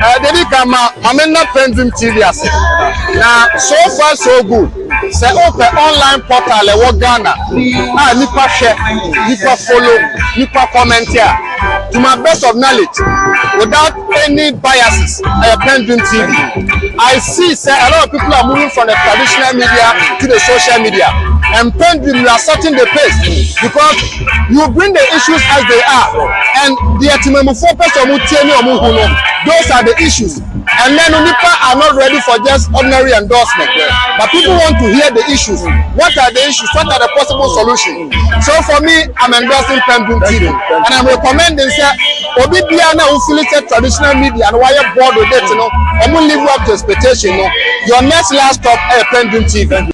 Dedi kama mamena PENDREAM TV ase. Na so far so good. Say open online portal e wo Ghana. Nipa share, nipa follow, nipa comment here. To my best of knowledge, without any biases, PENDREAM TV. I see say a lot of people are moving from the traditional media to the social media. And PENDREAM, you are setting the pace because you bring the issues as they are. And the those are the issues. And then Unipa are not ready for just ordinary endorsement. But people want to hear the issues. What are the issues? What are the possible solutions? So for me, I'm endorsing PENDREAM TV. And I'm recommending that Obi Biana who affiliated traditional media and why board with it, I'm going to live up to expectation. Your next last stop, PENDREAM TV.